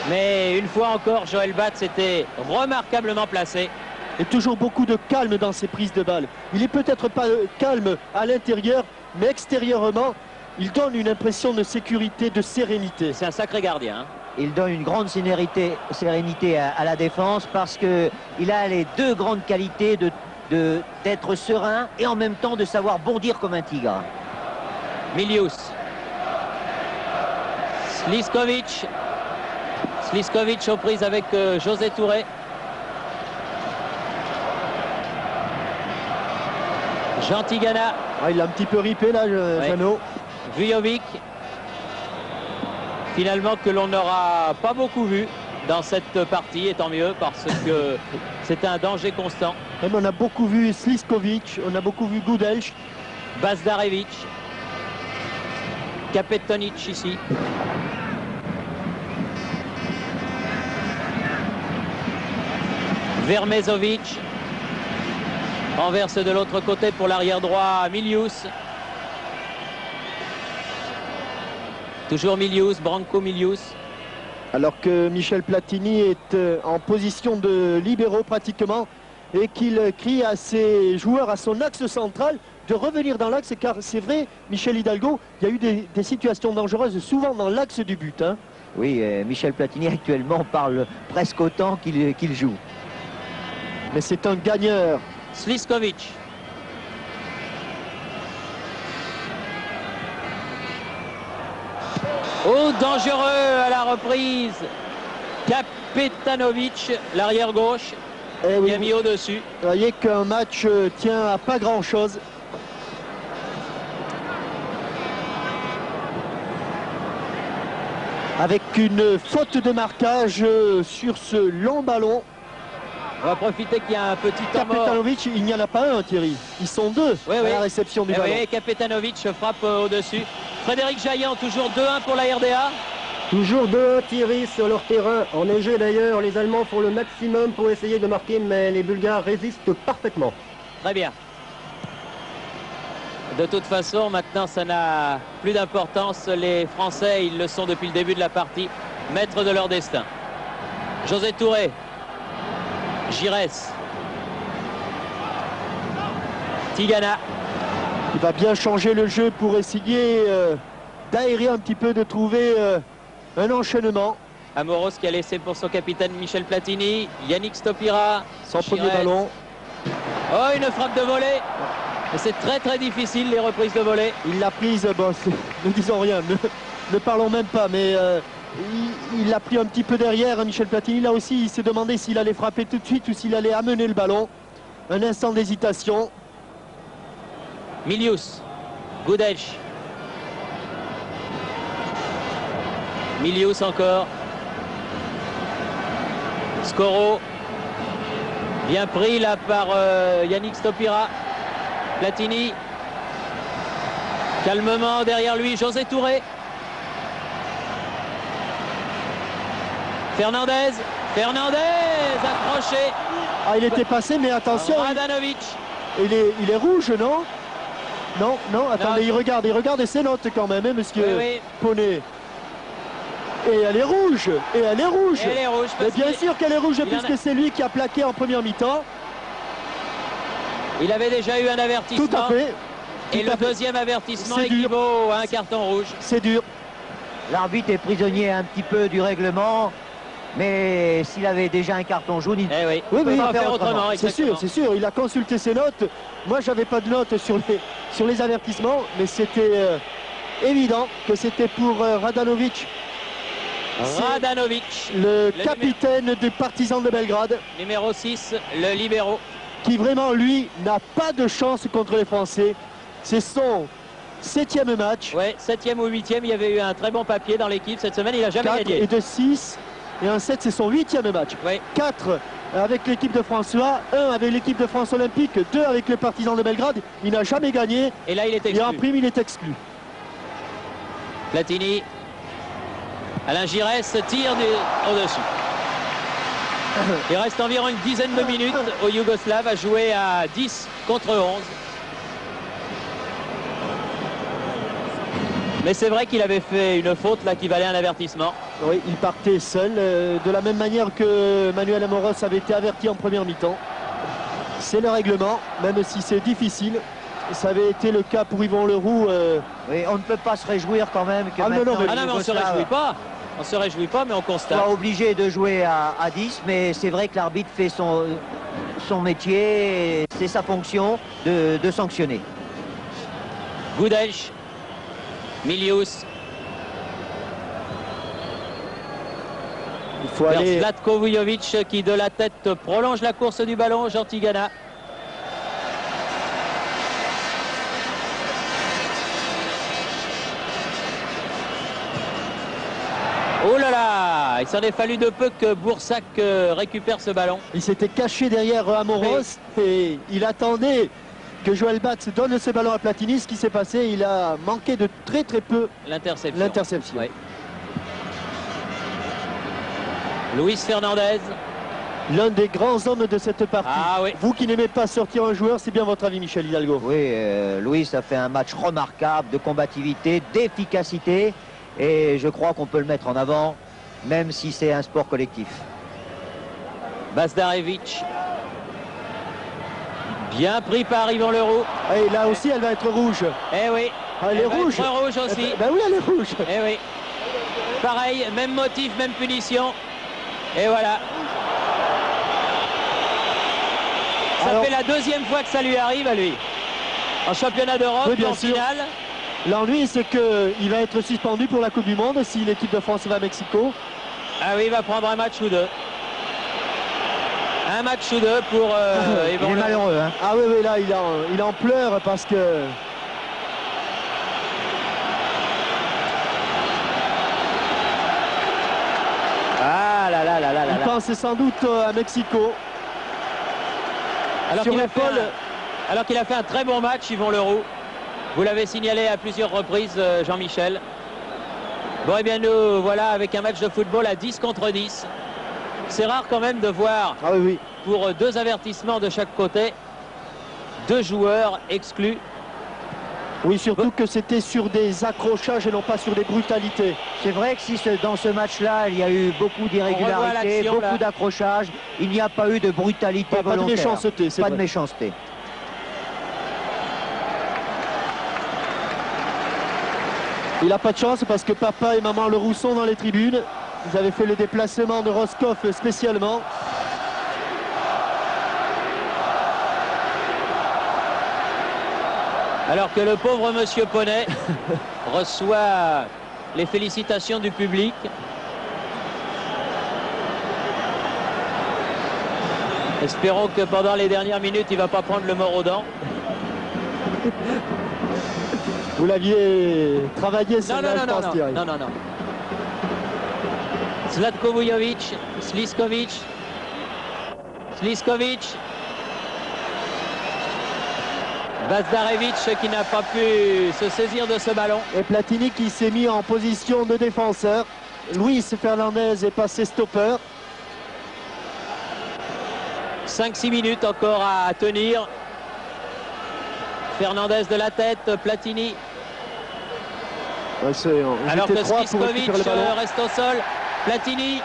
Mais une fois encore, Joël Batz était remarquablement placé. Et toujours beaucoup de calme dans ses prises de balles. Il est peut-être pas calme à l'intérieur, mais extérieurement, il donne une impression de sécurité, de sérénité. C'est un sacré gardien. Il donne une grande sérénité à la défense parce qu'il a les 2 grandes qualités d'être serein et en même temps de savoir bondir comme un tigre. Milius. Sliskovic. Sliskovic aux prises avec José Touré. Jean Tigana. Il l'a un petit peu ripé là, Jeannot. Vujovic. Finalement que l'on n'aura pas beaucoup vu dans cette partie, et tant mieux parce que c'est un danger constant. Même on a beaucoup vu Sliskovic, on a beaucoup vu Gudelj. Bazdarevic. Kapetonic ici. Vermezovic. Renverse de l'autre côté pour l'arrière droit, Milius. Toujours Milius, Branco Milius. Alors que Michel Platini est en position de libéraux pratiquement et qu'il crie à ses joueurs, à son axe central, de revenir dans l'axe, car c'est vrai, Michel Hidalgo, il y a eu des situations dangereuses souvent dans l'axe du but. Hein. Oui, Michel Platini actuellement parle presque autant qu'il joue. Mais c'est un gagneur. Sliskovic. Oh, dangereux à la reprise. Kapetanovic, l'arrière gauche, qui a mis au-dessus. Vous voyez qu'un match tient à pas grand-chose. Avec une faute de marquage sur ce long ballon. On va profiter qu'il y a un petit temps mort. Kapetanovic, il n'y en a pas un, Thierry. Ils sont deux à la réception du ballon. Oui, Kapetanovic frappe au-dessus. Frédéric Jaillant, toujours 2-1 pour la RDA. Toujours 2-1 Thierry sur leur terrain. Enneigé d'ailleurs, les Allemands font le maximum pour essayer de marquer, mais les Bulgares résistent parfaitement. Très bien. De toute façon, maintenant, ça n'a plus d'importance. Les Français, ils le sont depuis le début de la partie, maîtres de leur destin. José Touré. Giresse. Tigana. Il va bien changer le jeu pour essayer d'aérer un petit peu, de trouver un enchaînement. Amoros qui a laissé pour son capitaine Michel Platini. Yannick Stopira. Son premier ballon. Oh, une frappe de volée. Mais c'est très très difficile, les reprises de volée. Il l'a prise, bon, ne disons rien, ne parlons même pas, mais il l'a pris un petit peu derrière, Michel Platini. Là aussi, il s'est demandé s'il allait frapper tout de suite ou s'il allait amener le ballon. Un instant d'hésitation. Milius. Gudelj. Milius encore. Skoro. Bien pris là par Yannick Stopira. Platini. Calmement derrière lui, José Touré. Fernandez. Fernandez accroché. Ah, il était passé, mais attention. Radanovic. Il est rouge, non? Non, non, attendez, non. il regarde ses notes quand même, hein, monsieur Poney. Et elle est rouge, et elle est rouge. Elle est rouge. Mais bien sûr qu'elle est rouge, puisque c'est lui qui a plaqué en première mi-temps. Il avait déjà eu un avertissement. Tout à fait. Et le deuxième avertissement équivaut à un carton rouge. C'est dur. L'arbitre est prisonnier un petit peu du règlement. Mais s'il avait déjà un carton jaune, il oui, peut pas faire autrement. C'est sûr, c'est sûr. Il a consulté ses notes. Moi, j'avais pas de notes sur les avertissements, mais c'était évident que c'était pour Radanovic. Radanovic, le capitaine des Partisans de Belgrade. Numéro 6, le libéro. Qui vraiment, lui, n'a pas de chance contre les Français. C'est son 7e match. Oui, 7e ou 8e, il y avait eu un très bon papier dans l'équipe cette semaine, il n'a jamais gagné. Et de 6. Et un 7, c'est son 8e match. Oui. 4 avec l'équipe de François, 1 avec l'équipe de France Olympique, 2 avec les Partisans de Belgrade. Il n'a jamais gagné. Et là, il est exclu. Et en prime, il est exclu. Platini. Alain Giresse tire au-dessus. Il reste environ une dizaine de minutes aux Yougoslaves à jouer à 10 contre 11. Mais c'est vrai qu'il avait fait une faute là qui valait un avertissement. Oui, il partait seul, de la même manière que Manuel Amoros avait été averti en première mi-temps. C'est le règlement, même si c'est difficile. Ça avait été le cas pour Yvon Leroux. Oui, on ne peut pas se réjouir quand même que non, maintenant... mais on ne se réjouit pas. On ne se réjouit pas, mais on constate. On est obligé de jouer à 10, mais c'est vrai que l'arbitre fait son métier, c'est sa fonction de sanctionner. Gudelj. Milius. Il faut aller... Zlatko Vujovic qui de la tête prolonge la course du ballon. Jean Tigana. Oh là là, il s'en est fallu de peu que Boursac récupère ce ballon. Il s'était caché derrière Amoros et il attendait que Joël Batz donne ce ballon à Platini. Ce qui s'est passé, il a manqué de très peu l'interception. Oui. Luis Fernandez. L'un des grands hommes de cette partie. Ah oui. Vous qui n'aimez pas sortir un joueur, c'est bien votre avis, Michel Hidalgo. Oui, Luis a fait un match remarquable de combativité, d'efficacité. Et je crois qu'on peut le mettre en avant, même si c'est un sport collectif. Bazdarevic. Bien pris par Yvan Leroux. Et là aussi, elle va être rouge. Eh oui. Elle est rouge. Rouge aussi. Ben oui, elle est rouge. Eh oui. Pareil, même motif, même punition. Et voilà. Ça fait la deuxième fois que ça lui arrive à lui. En championnat d'Europe, oui, en finale. L'ennui, c'est qu'il va être suspendu pour la Coupe du Monde si l'équipe de France va à Mexico. Ah oui, il va prendre un match ou deux. Un match ou deux pour il est malheureux. Hein. Ah oui, oui, là, il en pleure parce que... Ah là là là là là. Il pense sans doute à Mexico. Alors qu'il a fait un très bon match, Yvan Leroux. Vous l'avez signalé à plusieurs reprises, Jean-Michel. Bon, et bien nous voilà avec un match de football à 10 contre 10. C'est rare quand même de voir, pour 2 avertissements de chaque côté, 2 joueurs exclus. Oui, surtout que c'était sur des accrochages et non pas sur des brutalités. C'est vrai que si dans ce match-là, il y a eu beaucoup d'irrégularités, beaucoup d'accrochages, il n'y a pas eu de brutalité volontaire. Pas de méchanceté, c'est pas vrai. de méchanceté. Il n'a pas de chance parce que papa et maman Leroux sont dans les tribunes. Ils avaient fait le déplacement de Roscoff spécialement. Alors que le pauvre monsieur Poney reçoit les félicitations du public. Espérons que pendant les dernières minutes, il ne va pas prendre le mort aux dents. Vous l'aviez travaillé sur non. Zlatko Vujovic, Sliskovic. Bazdarevic qui n'a pas pu se saisir de ce ballon. Et Platini qui s'est mis en position de défenseur. Luis Fernandez est passé stopper. 5-6 minutes encore à tenir. Fernandez de la tête, Platini. Ouais, alors que Sliskovic reste au sol. Platini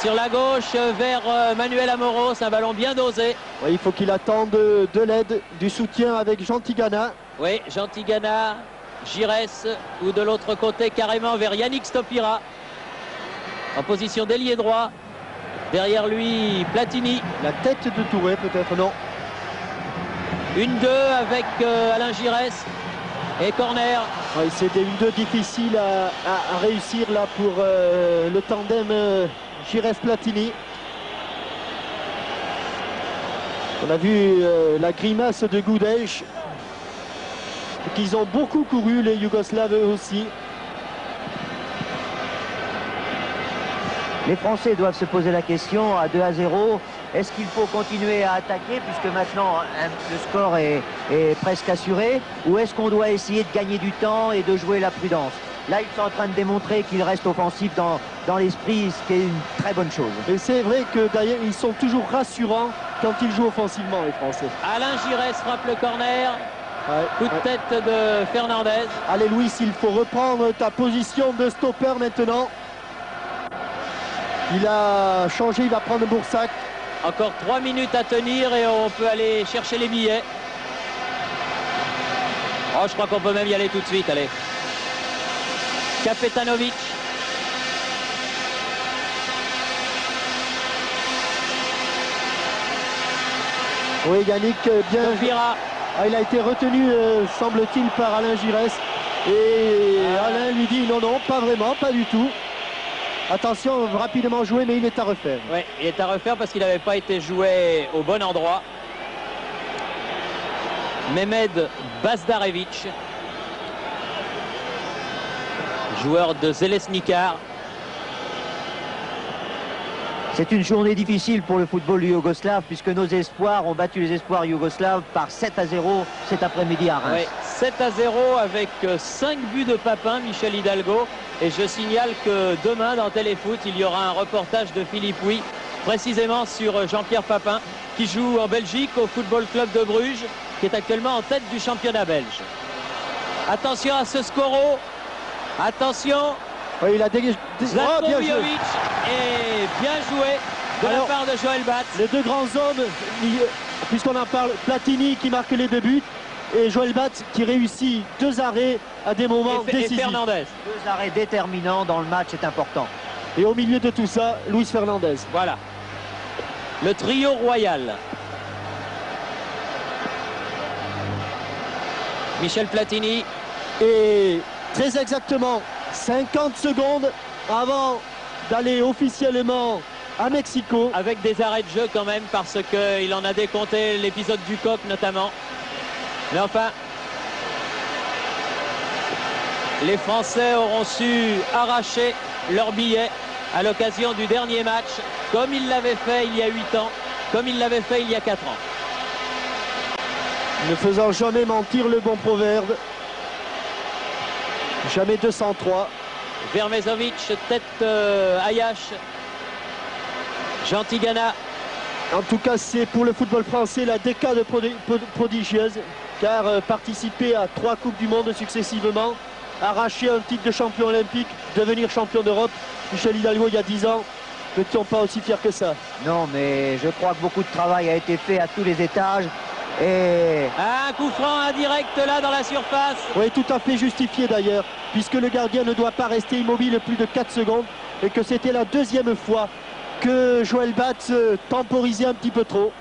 sur la gauche vers Manuel Amoros, un ballon bien dosé. Ouais, il faut qu'il attende de l'aide, du soutien avec Jean Tigana. Oui, Jean Tigana, Giresse ou de l'autre côté carrément vers Yannick Stopira. En position d'ailier droit. Derrière lui, Platini. La tête de Touré peut-être, non. 1-2 avec Alain Giresse et corner. Ouais, c'est des 1-2 difficiles à réussir là pour le tandem Giresse-Platini. On a vu la grimace de Goudej. Qu'ils ont beaucoup couru, les Yougoslaves aussi. Les Français doivent se poser la question à 2-0. Est-ce qu'il faut continuer à attaquer puisque maintenant le score est presque assuré, ou est-ce qu'on doit essayer de gagner du temps et de jouer la prudence? Là, ils sont en train de démontrer qu'ils restent offensifs dans l'esprit, ce qui est une très bonne chose. Et c'est vrai que d'ailleurs, ils sont toujours rassurants quand ils jouent offensivement, les Français. Alain Giresse frappe le corner. Ouais, coup de tête de Fernandez. Allez, Luis, il faut reprendre ta position de stopper maintenant. Il a changé, il va prendre Boursac. Encore 3 minutes à tenir et on peut aller chercher les billets. Oh, je crois qu'on peut même y aller tout de suite, allez. Kapetanovic. Oui, Yannick, bien. Stopira. Ah, il a été retenu, semble-t-il, par Alain Giresse. Et Alain lui dit non, non, pas vraiment, pas du tout. Attention, rapidement joué, mais il est à refaire. Oui, il est à refaire parce qu'il n'avait pas été joué au bon endroit. Mehmed Bazdarevic, joueur de Željezničar. C'est une journée difficile pour le football yougoslave puisque nos espoirs ont battu les espoirs yougoslaves par 7-0 cet après-midi à Reims. Oui, 7-0 avec 5 buts de Papin, Michel Hidalgo. Et je signale que demain dans Téléfoot, il y aura un reportage de Philippe Huy précisément sur Jean-Pierre Papin, qui joue en Belgique au Football Club de Bruges, qui est actuellement en tête du championnat belge. Attention à ce scoro. Attention. Oui, il a dégagé. Zlatko Oh, bien joué. Vujovic est bien joué de la part de Joël Batz. Les deux grands hommes, puisqu'on en parle, Platini qui marque les 2 buts et Joël Batz qui réussit 2 arrêts à des moments Et décisifs. Fernandez. 2 arrêts déterminants dans le match, c'est important. Et au milieu de tout ça, Luis Fernandez. Voilà. Le trio royal. Michel Platini. Et très exactement 50 secondes avant d'aller officiellement à Mexico. Avec des arrêts de jeu quand même, parce qu'il en a décompté l'épisode du coq notamment. Mais enfin, les Français auront su arracher leur billet à l'occasion du dernier match, comme ils l'avaient fait il y a 8 ans, comme ils l'avaient fait il y a 4 ans. Ne faisant jamais mentir le bon proverbe. Jamais 203. Vermezovic, tête Ayash. Jean Tigana. En tout cas, c'est pour le football français la décade prodigieuse, car participer à 3 Coupes du Monde successivement, arracher un titre de champion olympique, devenir champion d'Europe. Michel Hidalgo, il y a 10 ans, n'étions pas aussi fiers que ça. Non, mais je crois que beaucoup de travail a été fait à tous les étages. Et Un coup franc indirect là dans la surface. Oui, tout à fait justifié d'ailleurs, puisque le gardien ne doit pas rester immobile plus de 4 secondes et que c'était la 2e fois que Joël Batz temporisait un petit peu trop.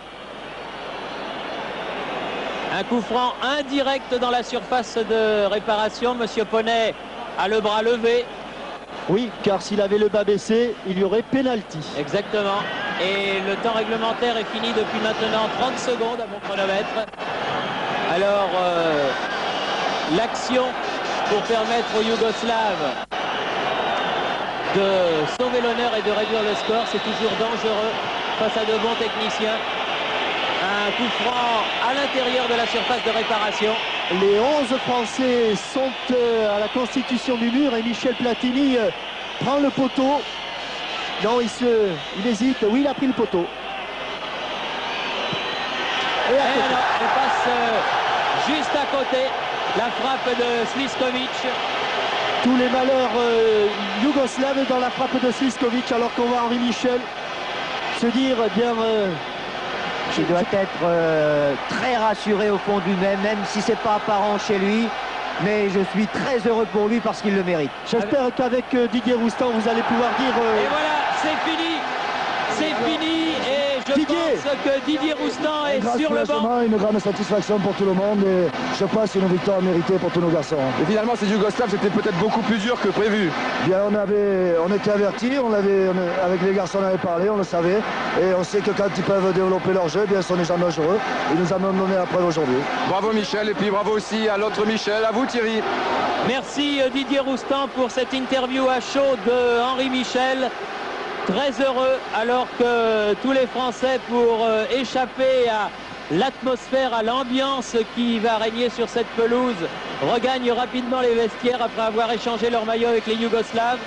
Un coup franc indirect dans la surface de réparation. Monsieur Poney a le bras levé. Oui, car s'il avait le bas baissé, il y aurait pénalty. Exactement. Et le temps réglementaire est fini depuis maintenant 30 secondes à mon chronomètre. Alors, l'action pour permettre aux Yougoslaves de sauver l'honneur et de réduire le score, c'est toujours dangereux face à de bons techniciens. Un coup franc à l'intérieur de la surface de réparation. Les 11 Français sont à la constitution du mur et Michel Platini prend le poteau. Non, il hésite. Oui, il a pris le poteau. Et à côté. Alors, elle passe juste à côté. La frappe de Sliskovic. Tous les malheurs yougoslaves dans la frappe de Sliskovic, alors qu'on voit Henri Michel se dire, eh bien... il doit être très rassuré au fond de lui-même, même si c'est pas apparent chez lui. Mais je suis très heureux pour lui parce qu'il le mérite. J'espère qu'avec Didier Roustan, vous allez pouvoir dire... Et voilà, c'est fini. C'est fini. Et je pense que Didier Roustan est sur le banc. Une grande satisfaction pour tout le monde et je pense une victoire méritée pour tous nos garçons. Et finalement, ces Yougoslaves, c'était peut-être beaucoup plus dur que prévu. Bien, on était avertis, avec les garçons on avait parlé, on le savait. Et on sait que quand ils peuvent développer leur jeu, bien, ils sont des gens dangereux. Ils nous en ont donné la preuve aujourd'hui. Bravo Michel, et puis bravo aussi à l'autre Michel, à vous Thierry. Merci Didier Roustan pour cette interview à chaud de Henri Michel. Très heureux alors que tous les Français, pour échapper à l'atmosphère, à l'ambiance qui va régner sur cette pelouse, regagnent rapidement les vestiaires après avoir échangé leur maillot avec les Yougoslaves.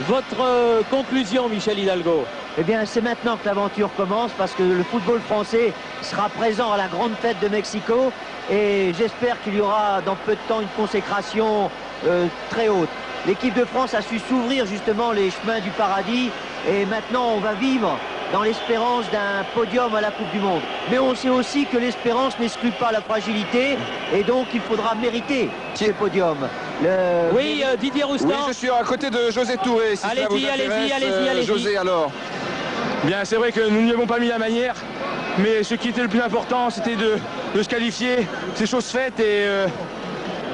Votre conclusion, Michel Hidalgo? Eh bien, c'est maintenant que l'aventure commence parce que le football français sera présent à la grande fête de Mexico et j'espère qu'il y aura dans peu de temps une consécration très haute. L'équipe de France a su s'ouvrir justement les chemins du paradis et maintenant on va vivre dans l'espérance d'un podium à la Coupe du Monde. Mais on sait aussi que l'espérance n'exclut pas la fragilité et donc il faudra mériter ces podiums. Oui, Didier Roustan. Oui, je suis à côté de José Touré. Si cela vous intéresse. allez-y. José, alors. Bien, c'est vrai que nous n'y avons pas mis la manière, mais ce qui était le plus important, c'était de se qualifier. C'est chose faite et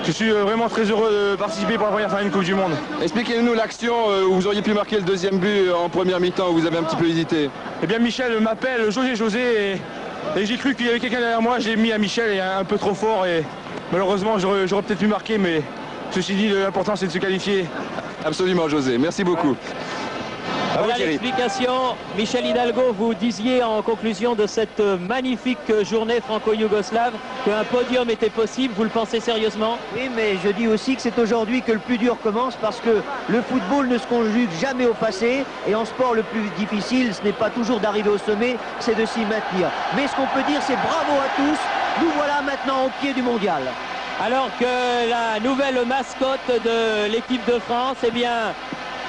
je suis vraiment très heureux de participer pour la première fois à une Coupe du Monde. Expliquez-nous l'action où vous auriez pu marquer le deuxième but en première mi-temps, où vous avez un petit peu hésité. Eh bien, Michel m'appelle José et j'ai cru qu'il y avait quelqu'un derrière moi. J'ai mis à Michel et un peu trop fort et malheureusement j'aurais peut-être pu marquer, mais ceci dit, l'important c'est de se qualifier. Absolument José, merci beaucoup. Voilà l'explication. Michel Hidalgo, vous disiez en conclusion de cette magnifique journée franco-yougoslave qu'un podium était possible. Vous le pensez sérieusement? Oui, mais je dis aussi que c'est aujourd'hui que le plus dur commence parce que le football ne se conjugue jamais au passé. Et en sport, le plus difficile, ce n'est pas toujours d'arriver au sommet, c'est de s'y maintenir. Mais ce qu'on peut dire, c'est bravo à tous. Nous voilà maintenant au pied du mondial. Alors que la nouvelle mascotte de l'équipe de France, eh bien,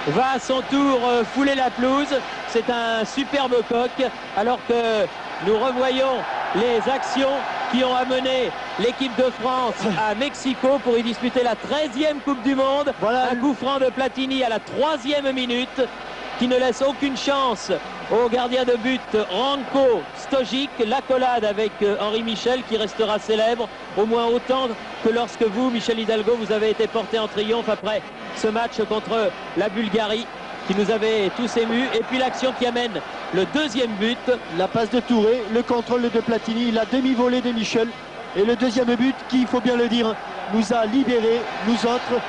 va à son tour fouler la pelouse. C'est un superbe coq. Alors que nous revoyons les actions qui ont amené l'équipe de France à Mexico pour y disputer la 13e Coupe du Monde. Voilà. Un coup franc de Platini à la 3e minute qui ne laisse aucune chance au gardien de but Ranko Stojic. L'accolade avec Henri Michel qui restera célèbre au moins autant que lorsque vous, Michel Hidalgo, vous avez été porté en triomphe après ce match contre la Bulgarie qui nous avait tous émus. Et puis l'action qui amène le deuxième but. La passe de Touré, le contrôle de Platini, la demi-volée de Michel. Et le deuxième but qui, il faut bien le dire, nous a libérés, nous autres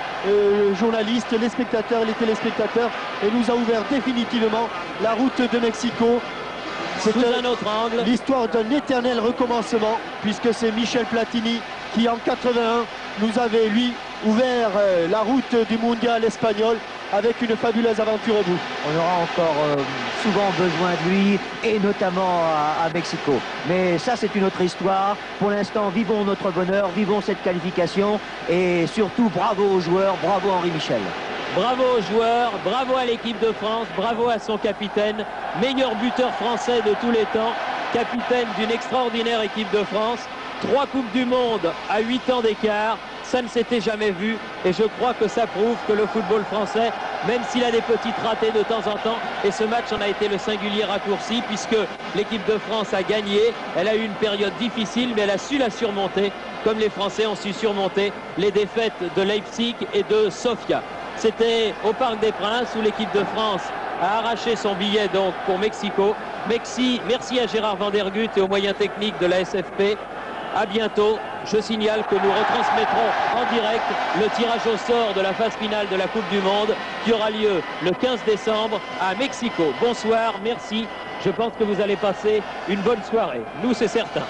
journalistes, les spectateurs, les téléspectateurs, et nous a ouvert définitivement la route de Mexico. C'est un autre angle. L'histoire d'un éternel recommencement, puisque c'est Michel Platini qui, en 81, nous avait, lui, ouvert la route du mondial espagnol avec une fabuleuse aventure au bout. On aura encore souvent besoin de lui, et notamment à Mexico. Mais ça, c'est une autre histoire. Pour l'instant, vivons notre bonheur, vivons cette qualification, et surtout, bravo aux joueurs, bravo Henri Michel. Bravo aux joueurs, bravo à l'équipe de France, bravo à son capitaine, meilleur buteur français de tous les temps, capitaine d'une extraordinaire équipe de France. 3 Coupes du Monde à 8 ans d'écart, ça ne s'était jamais vu, et je crois que ça prouve que le football français, même s'il a des petites ratées de temps en temps, et ce match en a été le singulier raccourci, puisque l'équipe de France a gagné, elle a eu une période difficile, mais elle a su la surmonter, comme les Français ont su surmonter les défaites de Leipzig et de Sofia. C'était au Parc des Princes où l'équipe de France a arraché son billet donc pour Mexico. Merci à Gérard Vandergut et aux moyens techniques de la SFP. À bientôt. Je signale que nous retransmettrons en direct le tirage au sort de la phase finale de la Coupe du Monde qui aura lieu le 15 décembre à Mexico. Bonsoir, merci. Je pense que vous allez passer une bonne soirée. Nous, c'est certain.